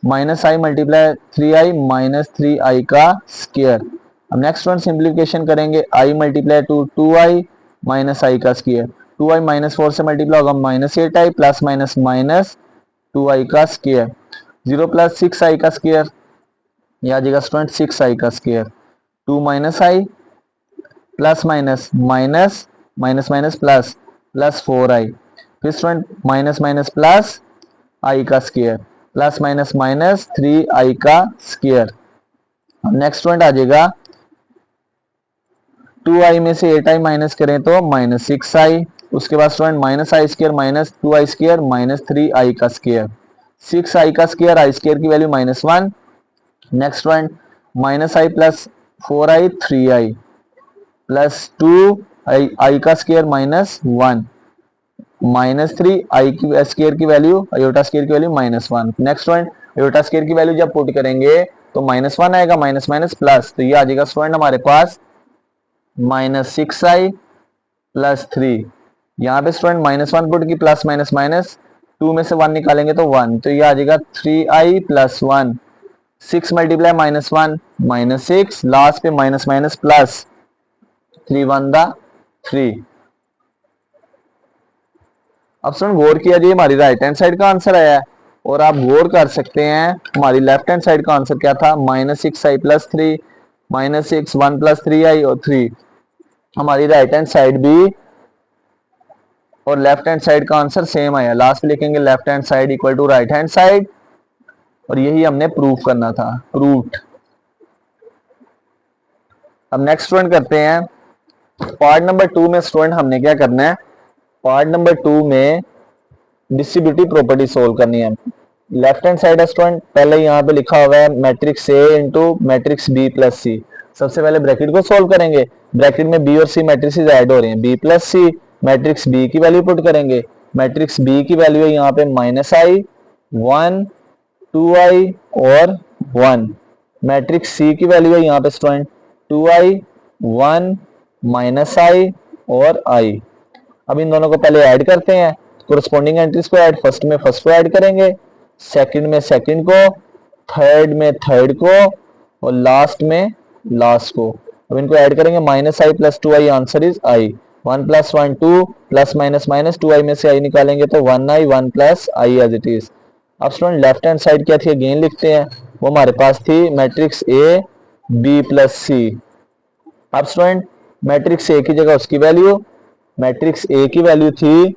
minus i multiply 3i -3i का स्क्वायर। अब नेक्स्ट वन सिंप्लीफिकेशन करेंगे, i multiply 2 2i minus i का square, 2i -4 से multiply होगा -8i plus minus minus 2i का square, 0 plus 6i का square, यह आ जाएगा स्टूडेंट 6i का square, 2 minus i plus minus minus minus minus plus plus 4i, फिर student minus minus plus i का square plus minus minus 3i का square. Next student आ जाएगा 2i में से 8i माइनस करें तो -6i, उसके बाद student minus i square minus 2i square minus 3i का स्क्वायर, 6i का स्क्वायर, आई स्क्वायर की value -1। Next student minus i plus 4i 3i plus 2i का स्क्वायर -1 -3i की स्क्वायर की वैल्यू, अयोटा स्क्वायर की value -1। Next student iota square की value जब put करेंगे तो -1 आएगा, माइनस माइनस प्लस, तो ये आ जाएगा स्टूडेंट हमारे पास -6i प्लस 3। यहाँ पे स्टूडेंट -1 पुट की प्लस माइनस माइनस 2 में से 1 निकालेंगे तो 1, तो ये आ जाएगा 3i प्लस 1, 6 मल्टीप्लाई -1 -6, लास्ट पे माइनस माइनस प्लस 3 1 द 3। अब स्टूडेंट गौर किया जाए हमारी राइट हैंड साइड का आंसर आया है, और आप गौर कर सकते हैं हमारी लेफ्ट हैंड साइड का आंसर क्या था, -6i प्लस 3 -6 1 प्लस 3i और 3। हमारी राइट हैंड साइड भी और लेफ्ट हैंड साइड का आंसर सेम आया, लास्ट लिखेंगे left hand side equal to right hand side, और यही हमने प्रूव करना था, प्रूव्ड। अब नेक्स्ट स्टूडेंट करते हैं पार्ट नंबर 2 में। स्टूडेंट हमने क्या करना है, पार्ट नंबर 2 में डिस्ट्रीब्यूटिव प्रॉपर्टी सोल्व करनी है। लेफ्ट हैंड साइड स्टूडेंट पहले यहाँ पे लिखा हुआ है matrix A into matrix B plus C. सबसे पहले ब्रैकेट को सोल्व करेंगे, ब्रैकेट में बी और सी मैट्रिक्स ऐड हो रहे हैं, B plus C, matrix B की वैल्यू पुट करेंगे, मैट्रिक्स बी की वैल्यू है यहाँ पे माइनस आई, 1, 2i और 1, मैट्रिक्स सी की वैल्यू है यहाँ पे स्टूडेंट 2i, 1, माइनस आई और आई। अब इन दोनों को पहले ऐड करते हैं, कोरस्पॉन्डिंग एंट्रीज को ऐड, फर्स्ट में फर्स्ट को ऐड करेंगे, सेकंड में सेकंड को, थर्ड में थर्ड को और लास्ट में लास्ट को। अब इनको ऐड करेंगे, minus i plus 2i, answer is i, 1 plus 1 2 plus minus minus 2i में से आई निकालेंगे तो 1i, 1 plus i as it is. अब स्टूडेंट लेफ्ट हैंड साइड क्या थी अगेन लिखते हैं, वो हमारे पास थी matrix A B plus C. अब स्टूडेंट मैट्रिक्स ए की जगह उसकी वैल्यू, मैट्रिक्स ए की वैल्यू थी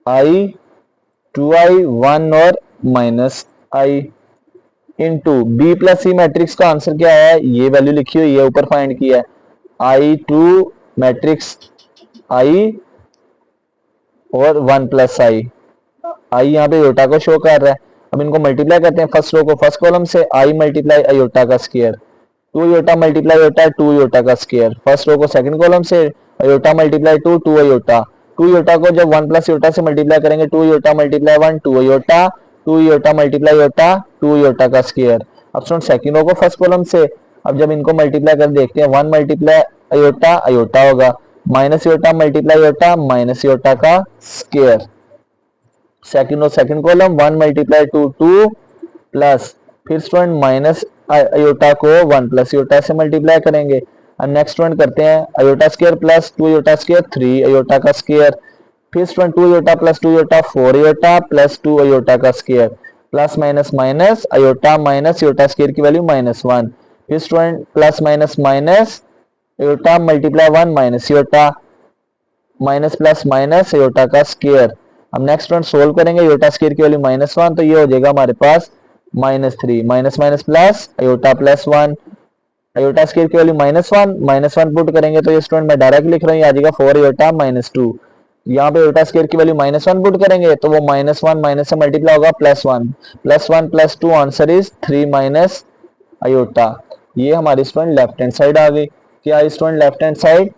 आई, 2i, 1 और minus i into B plus C matrix का आंसर क्या है, ये वैल्यू लिखी हुई है ऊपर फाइंड किया है, आई टू मैट्रिक्स आई और 1 प्लस आई, आई यहाँ पे आयोटा को शो कर रहा है। अब इनको मल्टीप्लाई करते हैं, फर्स्ट रो को फर्स्ट कॉलम से, आई मल्टीप्लाई आयोटा का square, 2 iota multiply iota 2 iota का स्क्वायर, फर्स्ट रो को सेकंड कॉलम से, आयोटा मल्टीप्लाई 2, 2 आयोटा, 2 आयोटा को जब 1 प्लस आयोटा से मल्टीप्लाई करेंगे, 2 iota multiply 1, 2 iota, 2 iota multiply iota 2 iota का स्क्वायर। अब सुन सेकंड रो को फर्स्ट कॉलम से, अब जब इनको मल्टीप्लाई कर देखते हैं, 1 मल्टीप्लाई आयोटा आयोटा होगा, minus iota multiply iota minus iota का स्क्वायर, सेकंड और सेकंड कॉलम 1 मल्टीप्लाई 2 2 प्लस, फिर स्टूडेंट माइनस आयोटा को 1 प्लस आयोटा से मल्टीप्लाई करेंगे। अब नेक्स्ट स्टूडेंट करते हैं iota square plus 2 iota square 3 iota का स्क्वायर, फिर student 2 iota plus 2 iota 4 iota plus 2 iota का square, plus minus minus iota minus iota square की वैल्यू -1, फिर student plus minus minus iota multiply 1 minus iota minus plus minus iota का square. अब next one solve करेंगे, iota square की value -1 तो ये हो जाएगा हमारे पास -3, minus minus plus iota plus 1, iota square की वैल्यू -1 पुट करेंगे तो ये स्टूडेंट मैं डायरेक्ट लिख रहा हूँ, आ जाएगा 4 आयोटा -2, यहाँ पे आयोटा स्क्वायर की वैल्यू -1 पुट करेंगे तो वो -1 माइनस से मल्टीप्लाई होगा +1, +1 +2 आंसर इज 3 माइनस आयोटा। ये हमारी स्टूडेंट लेफ्ट हैंड साइड आ गई। क्या student left hand side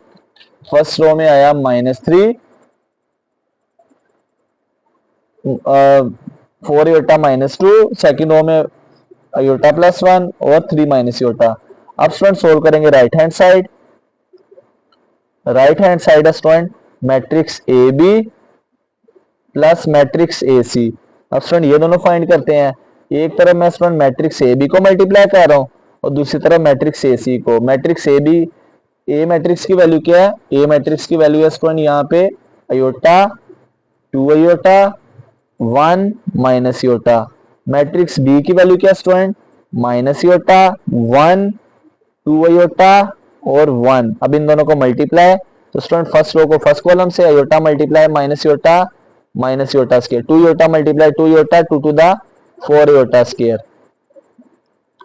first row में आया -3, 4 आयोटा -2, सेकंड रो में आयोटा +1 और 3 माइनस आयोटा। अब स्टूडेंट सोल्व करेंगे right hand side, right hand side student matrix A B plus matrix A C. अब स्टूडेंट ये दोनों फाइंड करते हैं, एक तरफ मैं स्टूडेंट मैट्रिक्स ए बी को मल्टीप्लाई कर रहा हूँ और दूसरी तरफ मैट्रिक्स ए सी को। Matrix A B, A matrix की वैल्यू क्या है, ए मैट्रिक्स की वैल्यू है स्टूडेंट यहाँ पे iota 2 iota 1 minus iota, matrix B की वैल्यू क्या स्टूडेंट माइनस आयोटा 1 2 आयोटा और 1। अब इन दोनों को मल्टीप्लाई, तो स्टूडेंट फर्स्ट रो को फर्स्ट कॉलम से, iota multiply minus iota square, 2 iota multiply 2 iota 2 to the 4 iota square,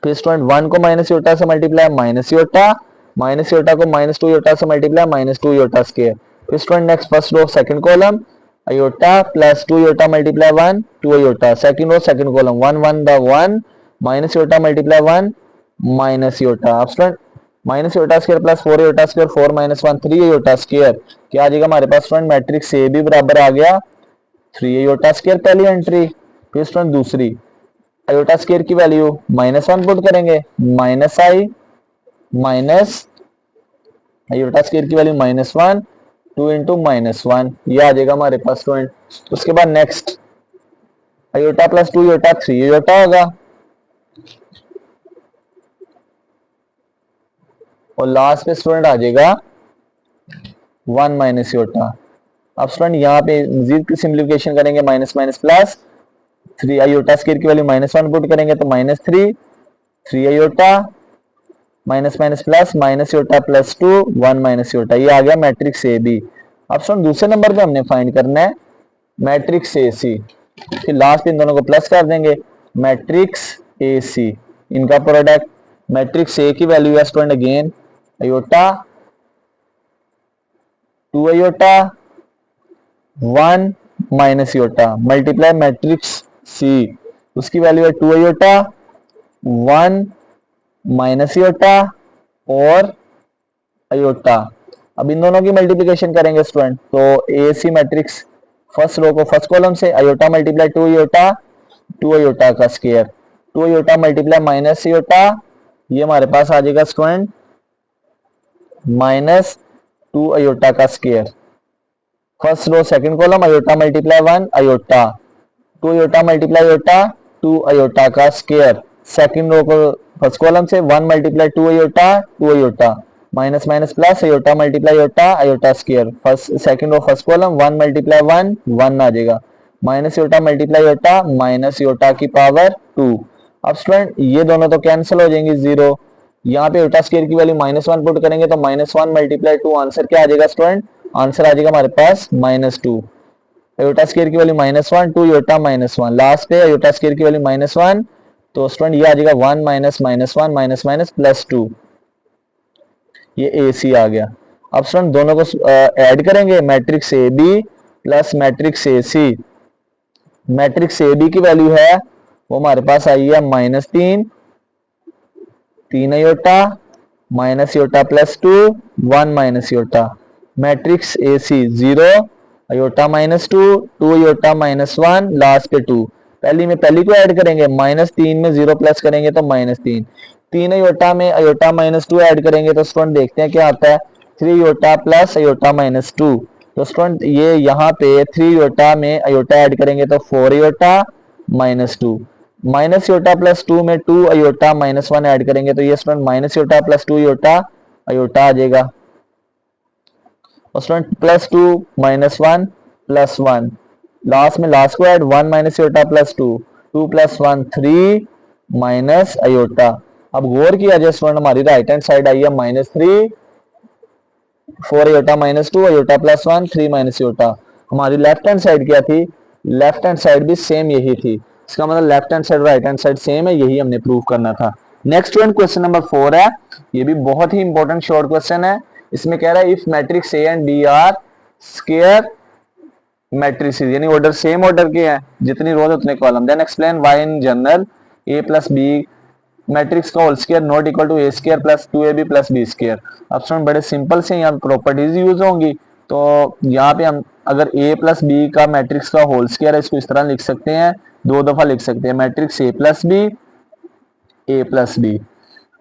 फिर स्टूडेंट 1 को माइनस आयोटा से मल्टीप्लाई माइनस आयोटा को -2 आयोटा से मल्टीप्लाई -2 आयोटा स्क्वायर, फिर student next first row second column iota plus 2 iota multiply 1 2 iota, second row second column 1 1 the 1 minus iota multiply 1 minus iota. अब student minus iota square plus 4 iota square 4 minus 1 3 iota square, क्या आ जाएगा हमारे पास student matrix ए भी बराबर आ गया 3 iota square पहली entry, फिर स्टूडेंट दूसरी आयोटा स्क्वायर की वैल्यू -1 पुट करेंगे, माइनस आई माइनस आयोटा स्क्वायर की वैल्यू -1 2 इंटू -1, ये आ जाएगा हमारे पास स्टूडेंट। उसके बाद next iota plus 2 iota 3 iota होगा और लास्ट पे स्टूडेंट आ जाएगा 1 माइनस आयोटा। अब स्टूडेंट यहाँ पे मजीद सिंप्लीफिकेशन करेंगे, minus minus plus 3 iota square की वैल्यू -1 पुट करेंगे तो -3 iota minus minus plus minus iota plus 2 1 minus iota, ये आ गया मैट्रिक्स ए बी। अब स्टूडेंट दूसरे नंबर पे हमने फाइंड करना है मैट्रिक्स ए सी, फिर लास्ट इन दोनों को प्लस कर देंगे, मैट्रिक्स ए सी इनका प्रोडक्ट, मैट्रिक्स ए की वैल्यू है student again iota 2 iota 1 minus iota multiply matrix C, उसकी वैल्यू है 2 आयोटा, 1 माइनस आयोटा और आयोटा। अब इन दोनों की मल्टीप्लिकेशन करेंगे स्टूडेंट, तो ए सी मैट्रिक्स फर्स्ट रो को फर्स्ट कॉलम से आयोटा मल्टीप्लाई 2 आयोटा, 2 आयोटा का square, 2 iota multiply minus iota, ये हमारे पास आ जाएगा स्टूडेंट माइनस 2 आयोटा का square. First row second column iota multiply 1 iota, 2 iota multiply iota 2 iota का स्क्वायर। सेकंड रो को फर्स्ट कॉलम से 1 multiply 2 iota 2 iota, minus minus plus iota multiply iota iota square. First second row first column 1 multiply 1 1 आ जाएगा, minus iota multiply iota minus iota की power 2। अब student ये दोनों तो cancel हो जाएंगे, जीरो। यहाँ पे आयोटा स्क्वायर की वैल्यू -1 पुट करेंगे तो -1 मल्टीप्लाई 2 आंसर क्या आ जाएगा स्टूडेंट, आंसर आ जाएगा हमारे पास -2। आयोटा स्क्वायर की वैल्यू -1, 2 आयोटा -1, लास्ट पे आयोटा स्क्वायर की वैल्यू -1, तो स्टूडेंट ये आ जाएगा 1 minus minus 1 minus minus plus 2, ये ए सी आ गया। अब स्टूडेंट दोनों को ऐड करेंगे, matrix A B plus matrix A C. Matrix A B की वैल्यू है वो हमारे पास आई है -3, 3 iota minus iota plus 2, 1 minus iota. Matrix A C 0 iota -2, 2 iota -1, last पे 2। पहली में पहली को ऐड करेंगे, -3 में 0 प्लस करेंगे तो -3, 3 आयोटा में आयोटा -2 ऐड करेंगे तो स्टूडेंट देखते हैं क्या आता है, 3 आयोटा प्लस आयोटा -2। तो स्टूडेंट ये यहाँ पे 3 आयोटा में आयोटा ऐड करेंगे तो 4 आयोटा -2, माइनस योटा प्लस 2 में 2 अयोटा -1 ऐड करेंगे तो ये student minus iota plus 2 iota iota आ जाएगा। और स्टूडेंट प्लस 2 -1 प्लस 1, लास्ट में लास्ट को add 1 minus iota plus 2, 2 plus 1 3 minus iota. अब गौर किया जाए स्टूडेंट, हमारी राइट हैंड साइड आई है -3, 4 iota -2 iota plus 1 3 minus iota. हमारी लेफ्ट हैंड साइड क्या थी, लेफ्ट हैंड साइड भी सेम यही थी। इसका मतलब left hand side right hand side same है, यही हमने प्रूव करना था। नेक्स्ट क्वेश्चन नंबर 4 है, ये भी बहुत ही इंपॉर्टेंट शॉर्ट क्वेश्चन है। इसमें कह रहा है if matrix A and B are square matrices, यानी ऑर्डर सेम ऑर्डर के हैं, जितनी रोज उतने column, then explain why in general A plus B matrix का whole square not equal to A square plus 2ab plus B square. Option बड़े simple से, यहाँ properties use होंगी। तो यहाँ पे हम अगर a प्लस बी का मैट्रिक्स का होल स्क्वायर है, इसको इस तरह लिख सकते हैं, दो दफा लिख सकते हैं, matrix a plus B, A plus B.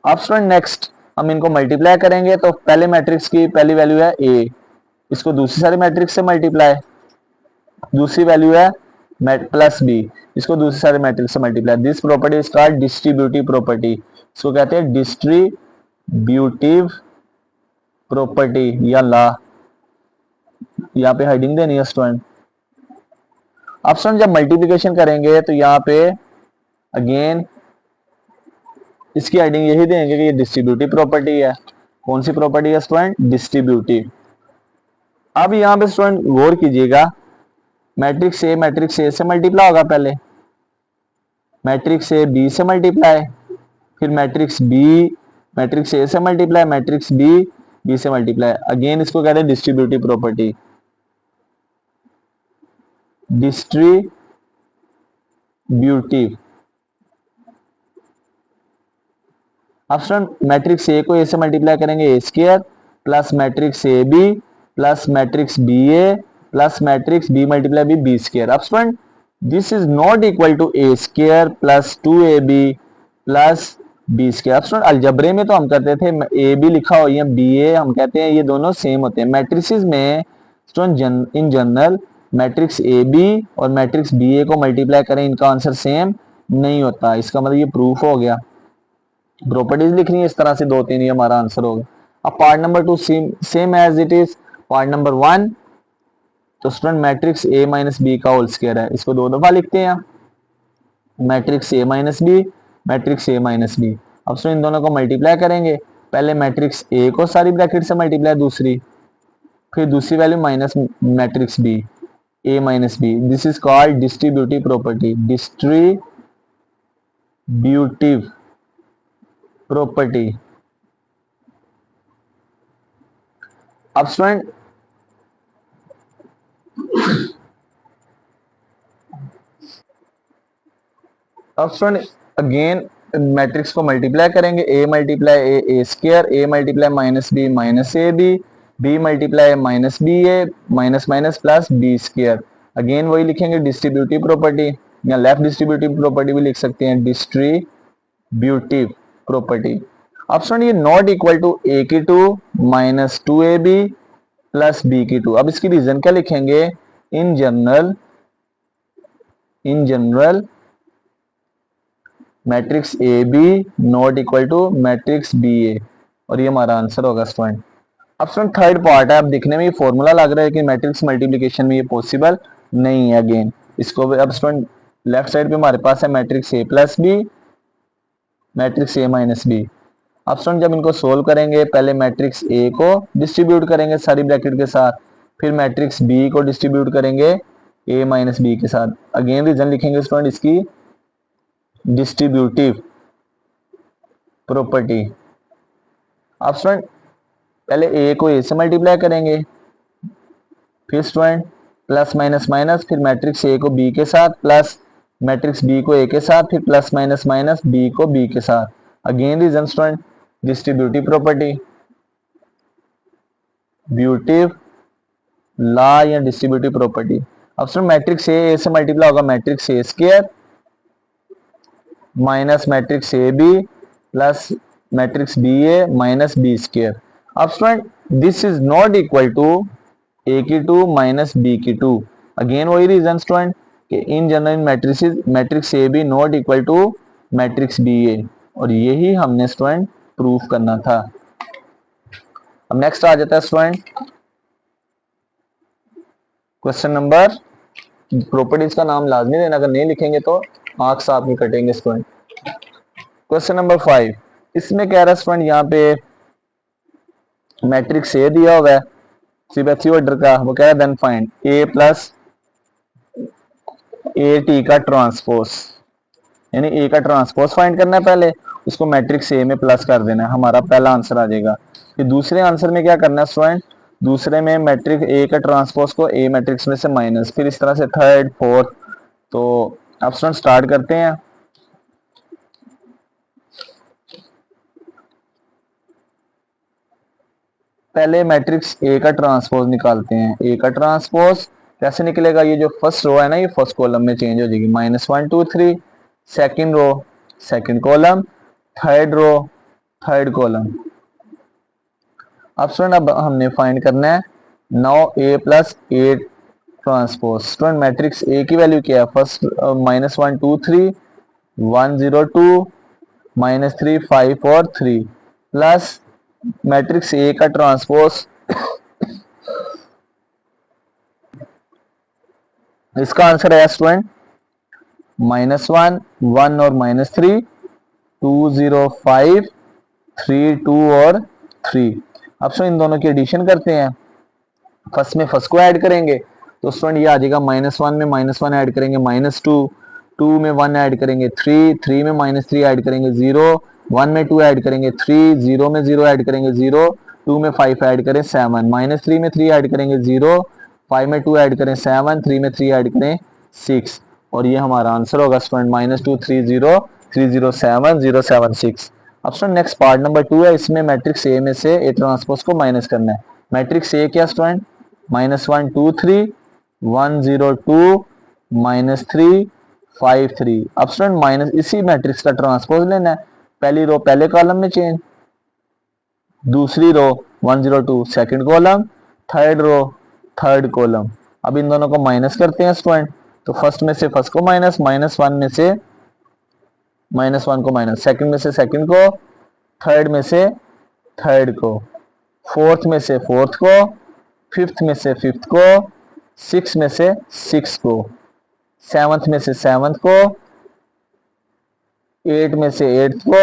अब स्टूडेंट नेक्स्ट हम इनको मल्टीप्लाई करेंगे, तो पहले मैट्रिक्स की पहली वैल्यू है a, इसको दूसरी सारी मैट्रिक्स से मल्टीप्लाई, दूसरी वैल्यू है प्लस बी, इसको दूसरे सारे मैट्रिक्स से multiply. This property is called distributive property, इसको कहते हैं डिस्ट्रीब्यूटिव प्रॉपर्टी या लॉ। यहाँ पे हेडिंग देनी है स्टूडेंट। अब स्टूडेंट जब मल्टीप्लिकेशन करेंगे तो यहाँ पे अगेन इसकी हेडिंग यही देंगे कि ये डिस्ट्रीब्यूटिव प्रॉपर्टी है। कौन सी प्रॉपर्टी है स्टूडेंट, डिस्ट्रीब्यूटिव। अब यहाँ पे स्टूडेंट गौर कीजिएगा, मैट्रिक्स ए से मल्टीप्लाई होगा, पहले मैट्रिक्स ए बी से मल्टीप्लाई, फिर मैट्रिक्स ए से मल्टीप्लाई, मैट्रिक्स बी बी से मल्टीप्लाई। अगेन इसको कहते हैं डिस्ट्रीब्यूटिव प्रॉपर्टी, डिस्ट्रीब्यूटिव। अब स्टूडेंट मैट्रिक्स ए को ए से मल्टीप्लाई करेंगे A square plus matrix A B plus matrix B A plus matrix B multiply B B square. अब student this is not equal to A square plus 2ab plus B square. अब student algebra में तो हम कहते थे A B लिखा हो या बी ए, हम कहते हैं ये दोनों सेम होते हैं। मैट्रिसेस में student in general matrix A B और मैट्रिक्स बी ए को मल्टीप्लाई करें, इनका आंसर सेम नहीं होता। इसका मतलब ये प्रूफ हो गया। प्रॉपर्टीज लिखनी है इस तरह से, दो तीन, ये हमारा आंसर होगा। अब part number 2 same as it is part number 1। तो student matrix A minus B का होल स्क्वायर है, इसको दो दफा लिखते हैं, matrix A minus B, matrix A minus B. अब स्टूडेंट इन दोनों को मल्टीप्लाई करेंगे, पहले मैट्रिक्स ए को सारी ब्रैकेट से मल्टीप्लाई, दूसरी, फिर दूसरी value minus matrix B, A minus B. This is called distributive property, distributive property. अब स्टूडेंट अब स्टूडेंट अगेन मैट्रिक्स को मल्टीप्लाई करेंगे, A multiply A square, A multiply minus A B multiply minus B A minus minus plus B square. Again वही लिखेंगे distributive property, या left distributive property भी लिख सकते हैं, डिस्ट्रीब्यूटिव प्रॉपर्टी। ऑप्शन ये नॉट इक्वल टू ए की two minus to A B plus B की टू। अब इसकी रीजन क्या लिखेंगे, in general matrix A B not equal to matrix B A, और ये हमारा आंसर होगा स्टूडेंट। अब स्टूडेंट थर्ड पार्ट है, अब दिखने में ये फॉर्मूला लग रहा है कि मैट्रिक्स मल्टीप्लिकेशन में ये पॉसिबल नहीं है। अगेन इसको भी अब स्टूडेंट लेफ्ट साइड पे हमारे पास है matrix A plus B, matrix A minus B. अब स्टूडेंट जब इनको सोल्व करेंगे, पहले मैट्रिक्स ए को डिस्ट्रीब्यूट करेंगे सारी ब्रैकेट के साथ, फिर मैट्रिक्स बी को डिस्ट्रीब्यूट करेंगे ए माइनस बी के साथ। अगेन रीजन लिखेंगे स्टूडेंट इसकी डिस्ट्रीब्यूटिव प्रॉपर्टी। अब स्टूडेंट पहले ए को ए से मल्टीप्लाई करेंगे, फिर स्टूडेंट प्लस माइनस माइनस, फिर मैट्रिक्स ए को बी के साथ प्लस मैट्रिक्स बी को ए के साथ, फिर प्लस माइनस माइनस बी को बी के साथ। Again reason student distributive property, ब्यूटिव लॉ या डिस्ट्रीब्यूटिव प्रॉपर्टी। अब स्टूडेंट मैट्रिक्स ए से मल्टीप्लाई होगा matrix A square minus matrix A B plus matrix B A minus B square. अब student this is not equal to A की two minus B की two. Again वही reason student कि in general matrix A B not equal to matrix B A, और यही हमने student proof करना था। अब नेक्स्ट आ जाता है स्टूडेंट क्वेश्चन नंबर, प्रॉपर्टीज का नाम लाजमी देना, अगर नहीं लिखेंगे तो मार्क्स आपके कटेंगे स्टूडेंट। क्वेश्चन नंबर 5, इसमें कह रहा है स्टूडेंट यहाँ पे मैट्रिक्स ए दिया हुआ है सीबीएसई ऑर्डर का, वो कह रहा है then find A plus A T का ट्रांसपोज, यानी ए का ट्रांसपोज फाइंड करना है, पहले उसको मैट्रिक्स ए में प्लस कर देना है, हमारा पहला आंसर आ जाएगा। फिर दूसरे आंसर में क्या करना है स्टूडेंट, दूसरे में मैट्रिक्स ए का ट्रांसपोज को ए मैट्रिक्स में से माइनस, फिर इस तरह से थर्ड फोर्थ। तो अब स्टूडेंट स्टार्ट करते हैं। पहले मैट्रिक्स ए का ट्रांसपोज निकालते हैं। ए का ट्रांसपोज कैसे निकलेगा, ये जो फर्स्ट रो है ना, ये फर्स्ट कॉलम में चेंज हो जाएगी, -1 2 3, second row second column, third row third column. अब स्टूडेंट अब हमने फाइंड करना है now A plus A transpose. Student matrix A की वैल्यू क्या है, फर्स्ट -1 2 3 1 0 2 -3 5 और 3 प्लस मैट्रिक्स ए का ट्रांसपोज, इसका आंसर है स्टूडेंट -1 1 और -3 2 0 5 3 2 और 3। अब इन दोनों की एडिशन करते हैं, फर्स्ट में फर्स्ट को ऐड करेंगे तो स्टूडेंट ये आ जाएगा -1 में -1 ऐड करेंगे -2, 2 में 1 ऐड करेंगे 3, 3 में -3 ऐड करेंगे 0, 1 में 2 ऐड करेंगे 3, 0 में 0 ऐड करेंगे 0, 2 में 5 ऐड करें 7, -3 में 3 ऐड करेंगे 0, 5 में 2 ऐड करें 7, 3 में 3 ऐड करें 6, और ये हमारा आंसर होगा स्टूडेंट -2 3 0 3 0 7 0 7 6। अब स्टूडेंट नेक्स्ट पार्ट नंबर 2 है, इसमें मैट्रिक्स ए में से ए ट्रांसपोज को माइनस करना है। मैट्रिक्स ए क्या स्टूडेंट, -1 2 3 1 0 2 -3 5 3। अब स्टूडेंट माइनस इसी मैट्रिक्स का ट्रांसपोज लेना है, पहली रो पहले कॉलम में चेंज, दूसरी row 1 0 2 second column, third row third column. अब इन दोनों को माइनस करते हैं स्टूडेंट, तो फर्स्ट में से फर्स्ट को माइनस, -1 में से -1 को माइनस, सेकंड में से सेकंड को, थर्ड में से थर्ड को, फोर्थ में से फोर्थ को, फिफ्थ में से फिफ्थ को, सिक्स में से सिक्स को, सेवंथ में से सेवंथ को, एट में से एट्थ को,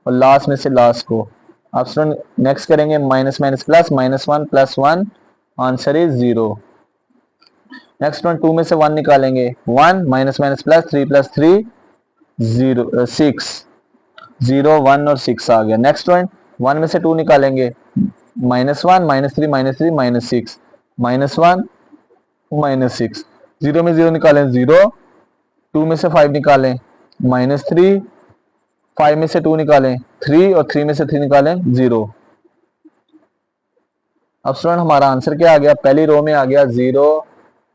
और लास्ट में से लास्ट को। अब स्टूडेंट नेक्स्ट करेंगे minus minus plus, -1 + 1, answer is 0। Next student 2 में से 1 निकालेंगे 1, माइनस माइनस प्लस 3 + 3 0 6, 0 1 और 6 आ गया। नेक्स्ट स्टूडेंट 1 में से 2 निकालेंगे -1 -3 -3 -6, -1 -6, 0 में 0 निकालें 0, 2 में से 5 निकालें -3, 5 में से 2 निकालें 3 और 3 में से 3 निकालें 0। अब स्टूडेंट हमारा आंसर क्या आ गया, पहली रो में आ गया 0,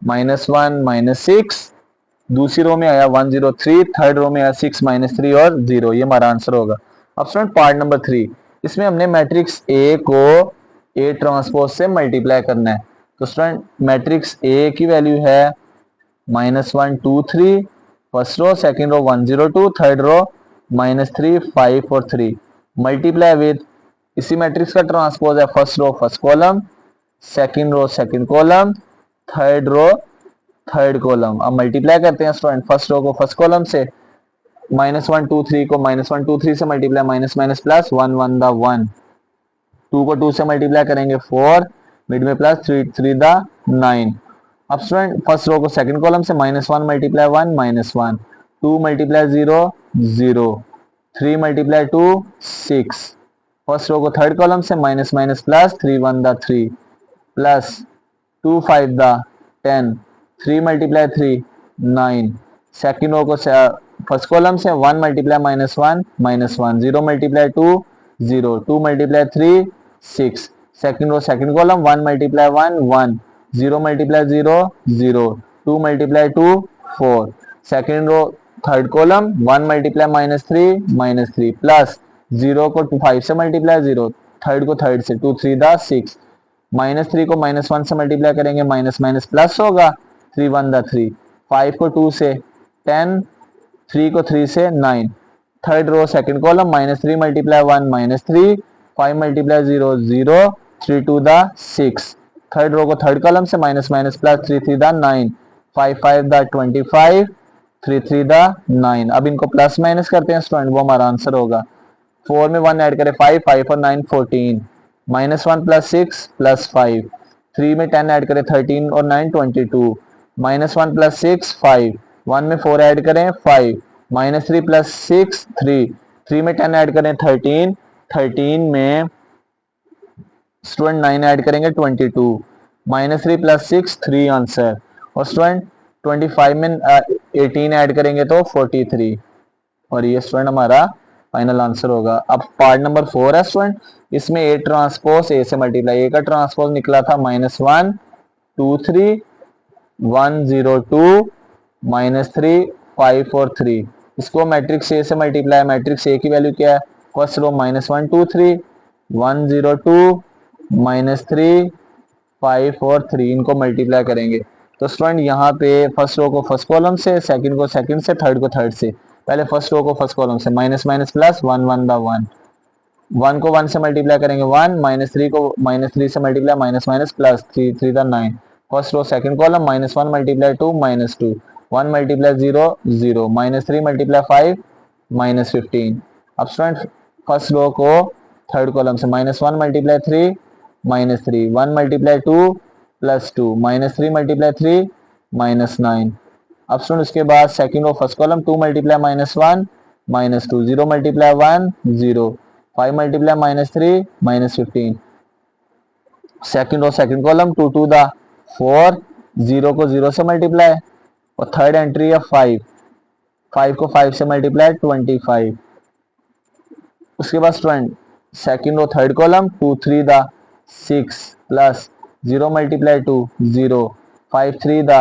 -1, -6, दूसरी रो में आया 103, थर्ड रो में आया 6, -3 और 0। ये हमारा आंसर होगा। अब स्टूडेंट पार्ट नंबर 3, इसमें हमने मैट्रिक्स ए को ए ट्रांसपोज से मल्टीप्लाई करना है। तो स्टूडेंट मैट्रिक्स ए की वैल्यू है -1, 2, 3, first row, second row 102, third row -3, 5 और 3, मल्टीप्लाई विद, इसी मैट्रिक्स का ट्रांसपोज है first row first column, second row second column, third row third column. अब मल्टीप्लाई करते हैं स्टूडेंट, फर्स्ट रो को फर्स्ट कॉलम से, -1, 2, 3 को -1, 2, 3 से multiply, minus minus plus, 1, 1 the 1, 2 को 2 से मल्टीप्लाई करेंगे 4, मिड में प्लस, 3, 3 द 9। अब स्टूडेंट फर्स्ट रो को सेकंड कॉलम से, -1 multiply 1, -1, 2 multiply 0, 0, 3 multiply 2, 6, first row को थर्ड कॉलम से, minus minus plus, 3, 1 the 3, plus 2, 5 the 10, 3 multiply 3, 9, second row को फर्स्ट कॉलम से 1 multiply -1, -1, 0 multiply 2, 0, 2 multiply 3, 6, second row second column 1 multiply 1, 1, 0 multiply 0, 0, 2 multiply 2, 4, second row third column 1 multiply -3, plus 0 को 5 से multiply 0, third को third से, 2, 3 द 6, -3 को -1 से मल्टीप्लाई करेंगे, माइनस माइनस प्लस होगा, 3, 1 द 3, 5 को 2 से 10, 3 को 3 से 9, third row second column -3 multiply 1, -3, 5 multiply 0, 0, 3 2 the 6, third row को थर्ड कॉलम से minus minus plus, 3 3 the 9, 5 5 the 25, 3 3 the 9। अब इनको प्लस माइनस करते हैं स्टूडेंट, वो हमारा आंसर होगा। 4 में 1 ऐड करें 5, 5 और 9 14, -1 प्लस 6 प्लस 5, 3 में 10 ऐड करें 13 और 9 22, -1 प्लस 6 5, 1 में 4 ऐड करें 5, -3 प्लस 6 3, 3 में 10 ऐड करें 13, 13 में स्टूडेंट 9 ऐड करेंगे 22, -3 प्लस 6 3 आंसर, और स्टूडेंट 25 में 18 ऐड करेंगे तो 43, और ये स्टूडेंट हमारा फाइनल आंसर होगा। अब पार्ट नंबर 4 है स्टूडेंट, इसमें ए ट्रांसपोज ए से मल्टीप्लाई, ए का ट्रांसपोज निकला था -1, 2, 3, 1, 0, 2, -3, 5 और 3, इसको मैट्रिक्स ए से मल्टीप्लाई, मैट्रिक्स ए की वैल्यू क्या है, फर्स्ट रो -1, 2, 3, 1, 0, 2, -3, 5 और 3, इनको मल्टीप्लाई करेंगे। तो स्टूडेंट यहाँ पे फर्स्ट रो को फर्स्ट कॉलम से, सेकंड को सेकंड से, थर्ड को थर्ड से, पहले फर्स्ट रो को फर्स्ट कॉलम से, माइनस माइनस प्लस, 1 1 द 1, 1 को 1 से मल्टीप्लाई करेंगे 1, -3 को -3 से multiply, minus minus plus, 3 3 the 9, first row second column, -1 multiply 2, -2, 1 multiply 0, 0, -3 multiply 5, -15। अब स्टूडेंट फर्स्ट रो को थर्ड कॉलम से, -1 मल्टीप्लाई 3, -3, 1 मल्टीप्लाई 2 प्लस 2, -3 मल्टीप्लाई 3, -9। अब स्टूडेंट उसके बाद second row first column 2 multiply -1, -2, 0 multiply 1, 0, 5 multiply -3, -15, second row second column 2 2 the 4, 0 को 0 से multiply, और third entry है 5, 5 को 5 से मल्टीप्लाई 25। उसके बाद student second row third column 2 3 द 6 प्लस 0 मल्टीप्लाई 2, 0, 5 3 द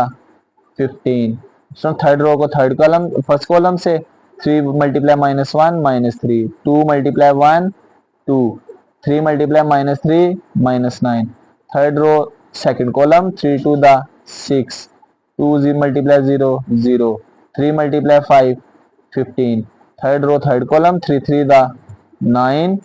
15। सो थर्ड रो को थर्ड कॉलम फर्स्ट कॉलम से, 3 multiply -1, -3, 2 multiply 1, 2, 3 multiply -3, -9, third row second column 3 2 the 6, 2 0 multiply 0, 0, 3 multiply 5, 15, third row third column 3 3 the 9,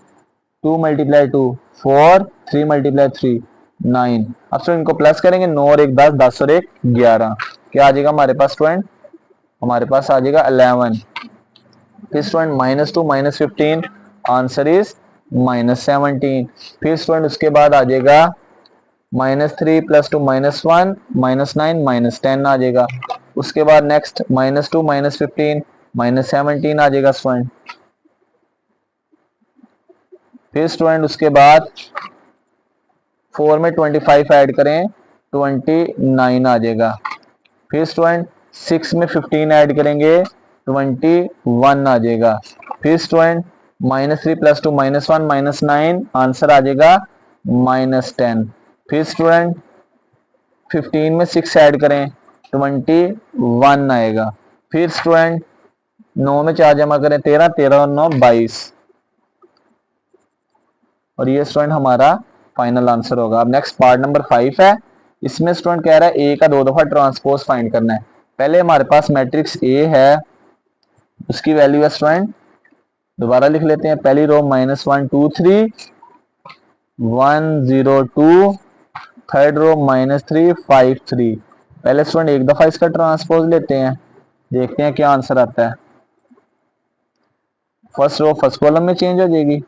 2 multiply 2, 4, 3 multiply 3, 9। अब student इनको plus करेंगे, 9 और 1 10, 10 और 1 11, क्या आ जाएगा हमारे पास स्टूडेंट, हमारे पास आ जाएगा 11। फिर स्टूडेंट -2 -15, आंसर इज -17। फिर स्टूडेंट उसके बाद आ जाएगा -3 + 2 -1, -9, -10 आ जाएगा। उसके बाद नेक्स्ट -2 -15, -17 आ जाएगा स्टूडेंट। फिर स्टूडेंट उसके बाद 4 में 25 ऐड करें, 29 आ जाएगा। फिर स्टूडेंट 6 में 15 ऐड करेंगे, 21 आ जाएगा। फिर स्टूडेंट -3 + 2 -1 -9, आंसर आ जाएगा -10। फिर स्टूडेंट 15 में 6 ऐड करें 21 आएगा। फिर स्टूडेंट 9 में 4 जमा करें 13, 13 और 9 22, और ये स्टूडेंट हमारा फाइनल आंसर होगा। अब नेक्स्ट पार्ट नंबर 5 है। इसमें स्टूडेंट कह रहा है ए का 2 दफा ट्रांसपोज फाइंड करना है। पहले हमारे पास मैट्रिक्स ए है, उसकी वैल्यू है स्टूडेंट, दोबारा लिख लेते हैं। पहली रो -1 2 3 1 0 2, थर्ड रो -3 5 3। पहले स्टूडेंट एक दफा इसका ट्रांसपोज लेते हैं, देखते हैं क्या आंसर आता है। फर्स्ट रो फर्स्ट कॉलम में चेंज हो जाएगी,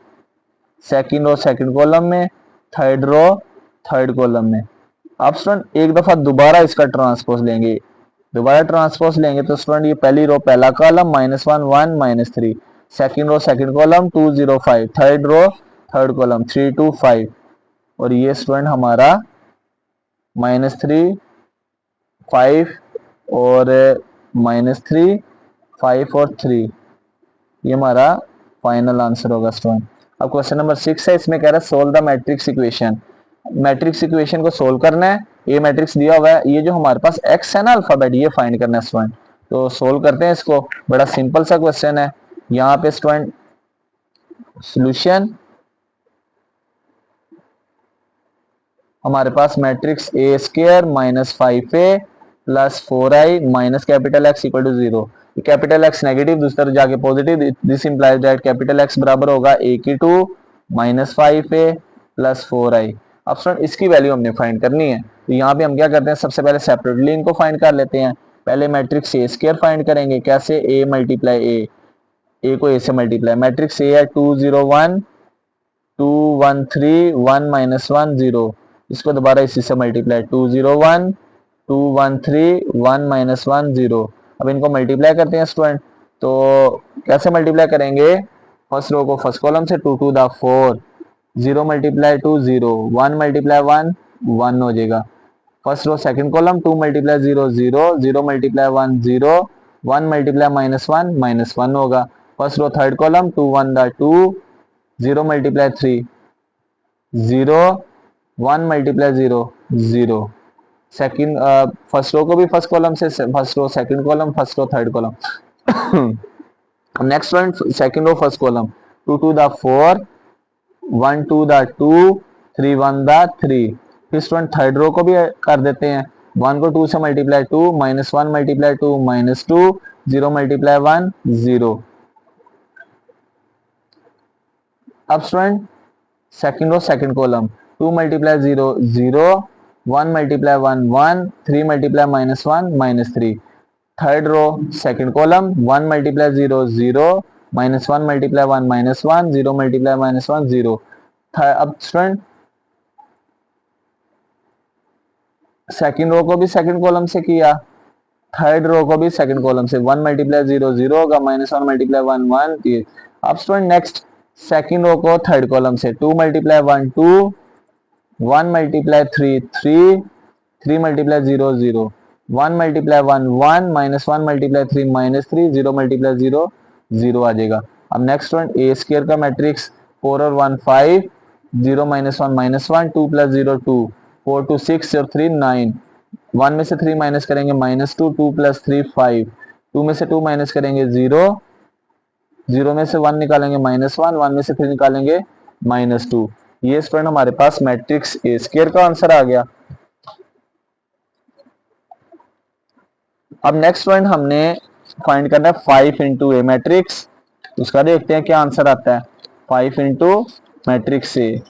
सेकंड रो सेकंड कॉलम में, थर्ड रो थर्ड कॉलम में। अब स्टूडेंट एक दफा दोबारा इसका ट्रांसपोज लेंगे, दोबारा ट्रांसपोज लेंगे तो स्टूडेंट ये पहली रो पहला column -1 1 -3, second row second column 2 0 5, third row third column 3 2 5, और ये स्टूडेंट हमारा -3 5 और -3 5 और 3, ये हमारा फाइनल आंसर होगा स्टूडेंट। अब क्वेश्चन नंबर 6 है, इसमें कह रहा है solve the matrix equation. Matrix equation को सोल्व करना है। ये मैट्रिक्स दिया हुआ है, ये जो हमारे पास एक्स है ना अल्फाबेट, ये फाइंड करना है स्टूडेंट। तो सोल्व करते हैं इसको, बड़ा सिंपल सा क्वेश्चन है। यहाँ पे स्टूडेंट सॉल्यूशन, हमारे पास matrix A square -5a + 4i minus capital X equal to 0। Capital X negative, दूसरी तरफ जाके positive, this implies that capital X बराबर होगा a^2 -5a + 4i। अब स्टूडेंट इसकी वैल्यू हमने फाइंड करनी है, तो यहाँ पे हम क्या करते हैं, सबसे पहले सेपरेटली इनको फाइंड कर लेते हैं। पहले मैट्रिक्स ए स्क्वायर फाइंड करेंगे, कैसे, a × a को a से मल्टीप्लाई, मैट्रिक्स ए है 2 0 1 2 1 3 1 -1 0, इसको दोबारा इसी से मल्टीप्लाई 2 0 1 2 1 3 1 -1 0। अब इनको मल्टीप्लाई करते हैं स्टूडेंट, तो कैसे मल्टीप्लाई करेंगे, फर्स्ट रो को फर्स्ट कॉलम से 2 2 द 4, 0 × 2 0, 1 × 1 1 हो जाएगा। फर्स्ट रो सेकंड कॉलम 2 × 0 0, 0 × 1 0, 1 × -1 होगा। फर्स्ट रो थर्ड कॉलम 2 1 द 2, 0 × 3 0, 1 × 0 0। सेकंड फर्स्ट रो को भी फर्स्ट कॉलम से, first row second column, first row third column. Next one second row first column 2 2 the 4, 1 2 द 2, 3 1 the 3। फिर स्टूडेंट थर्ड रो को भी कर देते हैं, 1 को 2 से मल्टीप्लाई 2, -1 × 2 -2, 0 × 1 0। अब student second row second column 2 × 0 0, 1 × 1 1, 3 × -1 -3। Third row second column 1 × 0 0, -1 × 1 -1, 0 × -1 0। अब स्टूडेंट सेकंड रो को भी सेकंड कॉलम से किया, थर्ड रो को भी सेकंड कॉलम से, 1 × 0 0 होगा, -1 × 1 1। अब स्टूडेंट नेक्स्ट सेकंड रो को थर्ड कॉलम से 2 × 1 2, 1 × 3 3, 3 × 0 0, 1 × 1 1, -1 × 3 -3, 0 × 0 0 आ जाएगा। अब नेक्स्ट वन ए स्क्वायर का मैट्रिक्स 4 और 1 5, 0 -1 -1, 2 + 0 2, 4 2 6 और 3 9, 1 में से 3 माइनस करेंगे -2, 2 + 3 5, 2 में से 2 माइनस करेंगे 0, 0 में से 1 निकालेंगे -1, 1 में से 3 निकालेंगे -2। ये स्टूडेंट हमारे पास मैट्रिक्स ए स्क्वायर का आंसर आ गया। अब नेक्स्ट पॉइंट हमने फाइंड करना है 5 × ए मैट्रिक्स, उसका देखते हैं क्या आंसर आता है। 5 × मैट्रिक्स ए,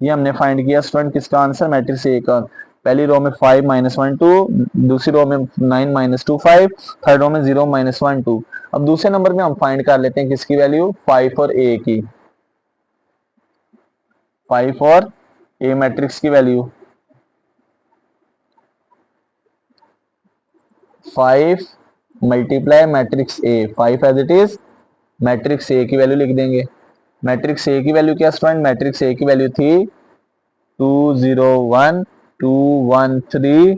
ये हमने फाइंड किया स्टूडेंट, किसका आंसर, मैट्रिक्स ए का। पहली रो में 5 -1 2, दूसरी रो में 9 -2 5, थर्ड रो में 0 -1 2। अब दूसरे नंबर में हम फाइंड कर लेते हैं किसकी वैल्यू, 5 और ए की, 5 और ए मैट्रिक्स की value. 5 × matrix A, 5 as it is, matrix A की वैल्यू लिख देंगे। मैट्रिक्स ए की वैल्यू क्या स्टूडेंट, मैट्रिक्स ए की वैल्यू थी 2 0 1 2 1 3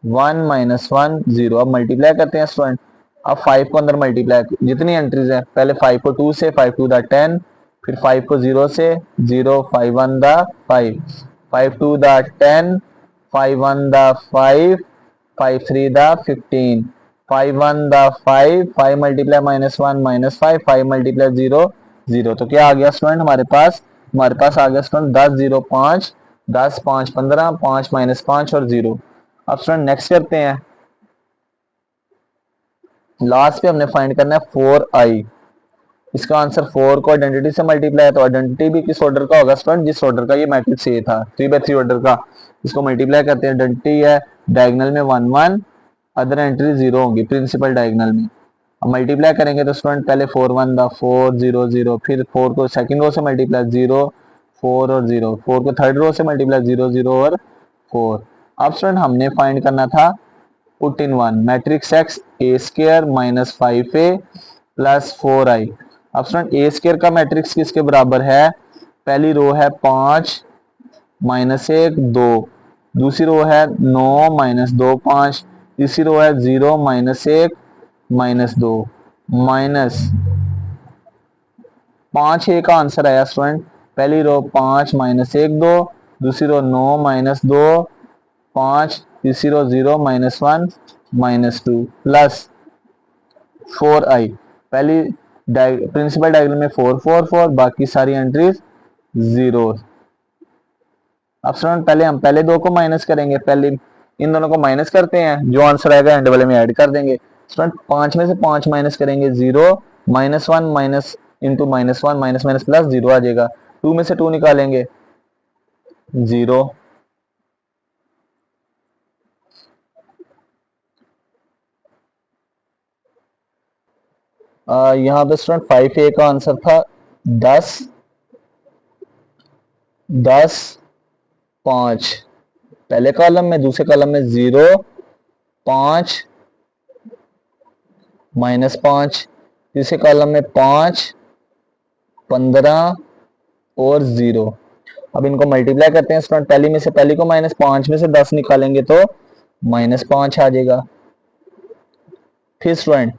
1 -1 0। अब मल्टीप्लाई करते हैं स्टूडेंट। अब 5 को अंदर मल्टीप्लाई, जितनी एंट्रीज है पहले 5 को 2 से, 5 2 द 10, फिर 5 को 0 से 0, 5 1 द 5, 5 2 द 10, 5 1 द 5, 5 3 द 15, 5 1 द 5, 5 मल्टीप्लाई -1 -5, 5 मल्टीप्लाई 0 0। तो क्या आ गया स्टूडेंट हमारे पास? हमारे पास आ गया स्टूडेंट 10 0 5, 10 5 15, 5 -5 और 0। अब स्टूडेंट नेक्स्ट करते हैं। लास्ट पे हमने फाइंड करना है 4i। इसका आंसर 4 को आइडेंटिटी से मल्टीप्लाई है, तो आइडेंटिटी भी किस ऑर्डर का होगा स्टूडेंट? जिस ऑर्डर का ये मैट्रिक्स ए था, 3 by 3 ऑर्डर का। इसको मल्टीप्लाई करते हैं। आइडेंटिटी है डायगोनल में 1 1, अदर एंट्री 0 होगी प्रिंसिपल डायगोनल में। अब मल्टीप्लाई करेंगे तो स्टूडेंट पहले 4 1 द 4 0 0, फिर 4 को सेकंड रो से मल्टीप्लाई 0 4 और 0, 4 को थर्ड रो से मल्टीप्लाई 0 0 और 4। अब स्टूडेंट हमने फाइंड करना था put in one matrix x A square minus 5a plus 4i। अब स्टूडेंट ए स्केयर का मैट्रिक्स किसके बराबर है? पहली रो है 5 -1 2, दूसरी रो है 9 -2 5, तीसरी रो है 0 -1 -2 माइनस 5a का आंसर आया स्टूडेंट। पहली रो 5 -1 2, दूसरी रो 9 -2 5, तीसरी रो 0 -1 -2 प्लस 4i। पहली प्रिंसिपल डायगोनल में 4 4 4, बाकी सारी एंट्रीज 0। अब स्टूडेंट पहले हम पहले दो को माइनस करेंगे, पहले इन दोनों को माइनस करते हैं, जो आंसर आएगा एंड वाले में ऐड कर देंगे। स्टूडेंट 5 में से 5 माइनस करेंगे 0, -1 minus into -1 minus minus plus 0 आ जाएगा। 2 में से 2 निकालेंगे 0। यहाँ पे स्टूडेंट 5a का आंसर था 10 10 5, पहले कॉलम में, दूसरे कॉलम में 0 5 -5, तीसरे कॉलम में 5 15 और 0। अब इनको मल्टीप्लाई करते हैं स्टूडेंट। पहली में से पहली को -5 में से 10 निकालेंगे तो -5 आ जाएगा। फिर स्टूडेंट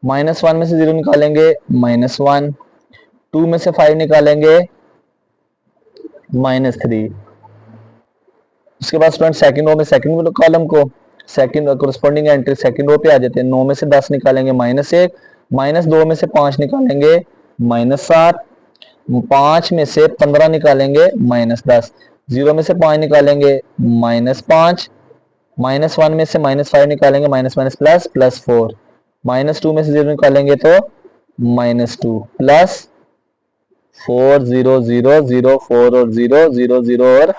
-1 में से 0 निकालेंगे -1, 2 में से 5 निकालेंगे -3। उसके बाद स्टूडेंट सेकंड रो में सेकंड कॉलम को second corresponding entry second row पे आ जाते हैं। 9 में से 10 निकालेंगे -1, -2 में से 5 निकालेंगे -7, 5 में से 15 निकालेंगे -10, 0 में से 5 निकालेंगे -5, -1 में से -5 निकालेंगे माइनस माइनस प्लस +4, -2 में से 0 निकालेंगे तो -2 प्लस 4 0 0 0 4 और 0 0 0 और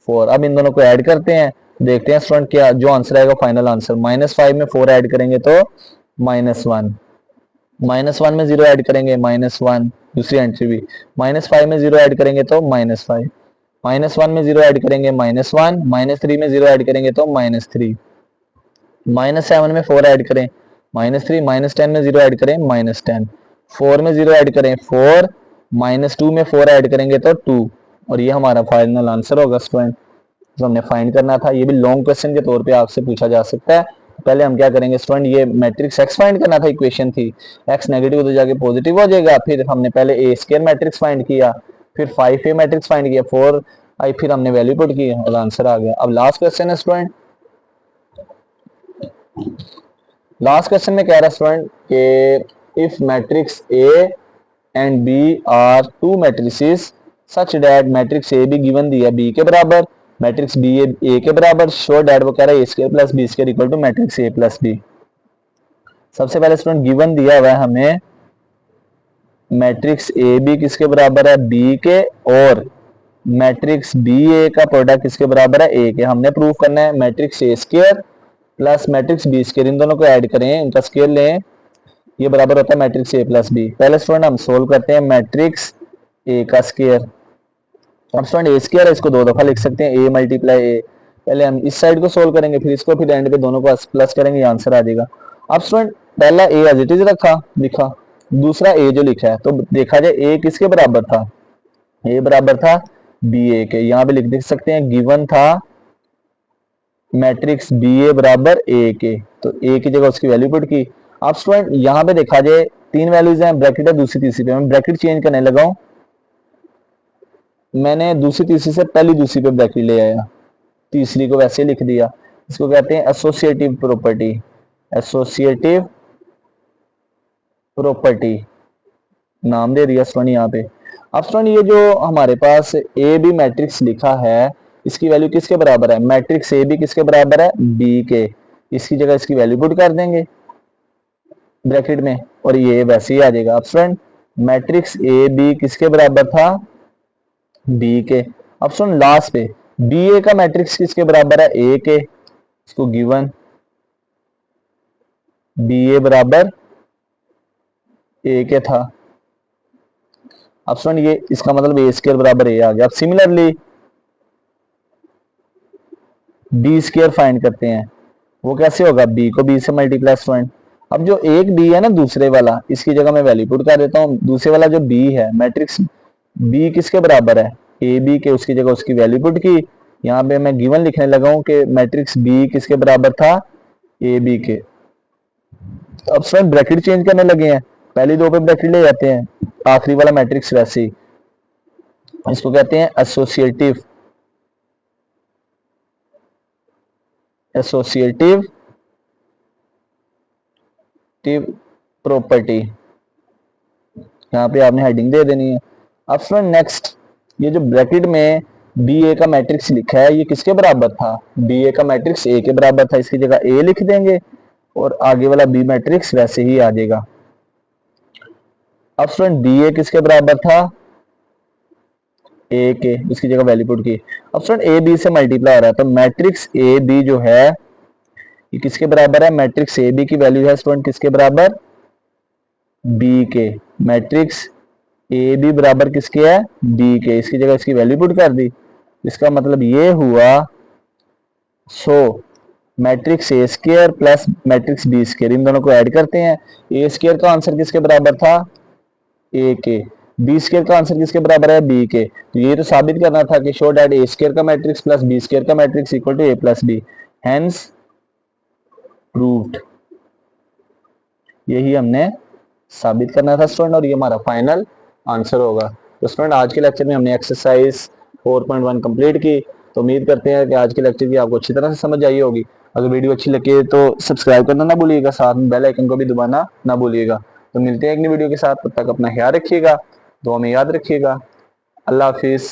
4। अब इन दोनों को ऐड करते हैं, देखते हैं स्टूडेंट क्या जो आंसर आएगा फाइनल आंसर। -5 में 4 ऐड करेंगे तो -1, -1 में 0 ऐड करेंगे -1, दूसरी एंट्री भी। -5 में 0 ऐड करेंगे तो -5, -1 में 0 ऐड करेंगे -1, -3 में 0 ऐड करेंगे तो -3, -7 में 4 ऐड करें -3, -10 में 0 ऐड करें -10, 4 में 0 ऐड करें 4, -2 में 4 ऐड करेंगे तो 2। और ये हमारा फाइनल आंसर होगा स्टूडेंट, जो हमने फाइंड करना था। ये भी लॉन्ग क्वेश्चन के तौर पे आपसे पूछा जा सकता है। पहले हम क्या करेंगे स्टूडेंट, ये मैट्रिक्स एक्स फाइंड करना था, इक्वेशन थी, एक्स नेगेटिव तो जाके पॉजिटिव हो जाएगा। फिर हमने पहले ए स्क्वायर मैट्रिक्स फाइंड किया, फिर 5a मैट्रिक्स फाइंड किया, 4i, फिर हमने वैल्यू पुट की और आंसर आ गया। अब लास्ट क्वेश्चन है स्टूडेंट, लास्ट क्वेश्चन में कह रहा स्टूडेंट कि if matrix A and B are two matrices such that matrix A B given दिया बी के बराबर, मैट्रिक्स बी ए के बराबर, शो दैट वो कह रहा है A square plus B square equal to matrix A plus B. सबसे पहले स्टूडेंट गिवन दिया हुआ है हमें मैट्रिक्स ए बी किसके बराबर है? बी के, और मैट्रिक्स बी ए का प्रोडक्ट किसके बराबर है? ए के। हमने प्रूव करना है matrix A square plus matrix B square, इन दोनों को ऐड करें, उनका स्क्वायर लें, ये बराबर होता है मैट्रिक्स ए प्लस बी। पहले स्टूडेंट हम सोल्व करते हैं मैट्रिक्स ए का स्क्वायर। अब स्टूडेंट ए स्क्वायर है, इसको दो दफा लिख सकते हैं, ए मल्टीप्लाई ए। पहले हम इस साइड को सोल्व करेंगे, फिर इसको, फिर एंड पे दोनों को प्लस करेंगे, आंसर आ जाएगा। अब स्टूडेंट पहला ए एज इट इज रखा लिखा, दूसरा ए जो लिखा है, तो देखा जाए ए किसके बराबर था? ए बराबर था बी ए के। यहाँ पे लिख देख सकते हैं गिवन था मैट्रिक्स बी ए बराबर ए के, तो ए की जगह उसकी वैल्यू पुट की। अब स्टूडेंट यहाँ पे देखा जाए तीन वैल्यूज हैं, ब्रैकेट है दूसरी तीसरी पे, मैं ब्रैकेट चेंज करने लगा हूं, मैंने दूसरी तीसरी से पहली दूसरी पे ब्रैकेट ले आया, तीसरी को वैसे लिख दिया। इसको कहते हैं एसोसिएटिव प्रॉपर्टी, एसोसिएटिव प्रॉपर्टी नाम दे दिया स्टूडेंट यहाँ पे। अब स्टूडेंट ये जो हमारे पास ए बी मैट्रिक्स लिखा है, इसकी वैल्यू किसके बराबर है, मैट्रिक्स ए बी किसके बराबर है, बी के, इसकी जगह इसकी वैल्यू पुट कर देंगे ब्रैकेट में और ये वैसे ही आ जाएगा। अब स्टूडेंट मैट्रिक्स ए बी किसके बराबर था, बी के। अब सुन लास्ट पे बी ए का मैट्रिक्स किसके बराबर है, ए के, इसको गिवन बी ए बराबर ए के था। अब स्टूडेंट ये इसका मतलब ए स्क्वायर बराबर ए आ गया। अब सिमिलरली बी स्क्वायर फाइंड करते हैं, वो कैसे होगा, बी को बी से मल्टीप्लाई स्टूडेंट। अब जो एक बी है ना दूसरे वाला, इसकी जगह मैं वैल्यू पुट कर देता हूँ, दूसरे वाला जो बी है मैट्रिक्स बी किसके बराबर है, ए बी के, उसकी जगह उसकी वैल्यू पुट की। यहाँ पे मैं गिवन लिखने लगा हूँ कि मैट्रिक्स बी किसके बराबर था, ए बी के। अब स्टूडेंट ब्रैकेट चेंज करने लगे हैं, पहली दो पे ब्रैकेट ले जाते हैं, आखिरी वाला मैट्रिक्स वैसे ही, इसको कहते हैं एसोसिएटिव, एसोसिएटिव प्रॉपर्टी, यहाँ पे आपने हेडिंग दे देनी है। अब फ्रेंड नेक्स्ट, ये जो ब्रैकेट में बी ए का मैट्रिक्स लिखा है ये किसके बराबर था, बी ए का मैट्रिक्स ए के बराबर था, इसकी जगह ए लिख देंगे और आगे वाला बी मैट्रिक्स वैसे ही आ जाएगा। अब फ्रेंड बी ए किसके बराबर था, ए के, इसकी जगह वैल्यू पुट की। अब फ्रेंड ए बी से मल्टीप्लाई हो रहा है तो मैट्रिक्स ए बी जो है ये किसके बराबर है, मैट्रिक्स ए बी की वैल्यू है स्टूडेंट किसके बराबर, बी के, मैट्रिक्स ए बी बराबर किसके है, बी के, इसकी जगह इसकी वैल्यू पुट कर दी। इसका मतलब ये हुआ so matrix A square plus matrix B square, इन दोनों को ऐड करते हैं, ए स्क्वायर का आंसर किसके बराबर था, ए के, बी स्क्वायर का आंसर किसके बराबर है, बी के। तो ये तो साबित करना था कि शो दैट ए स्क्वायर का मैट्रिक्स प्लस बी स्क्वायर का matrix equal to A plus B, hence proved. यही हमने साबित करना था स्टूडेंट और ये हमारा फाइनल आंसर होगा। तो स्टूडेंट आज के लेक्चर में हमने एक्सरसाइज 4.1 कंप्लीट की, तो उम्मीद करते हैं कि आज के लेक्चर की आपको अच्छी तरह से समझ आई होगी। अगर वीडियो अच्छी लगे तो सब्सक्राइब करना ना भूलिएगा, साथ में बेल आइकन को भी दबाना ना भूलिएगा। तो मिलते हैं एक नई वीडियो के साथ, तब तक अपना ख्याल रखिएगा, दुआ में याद रखिएगा। अल्लाह हाफिज।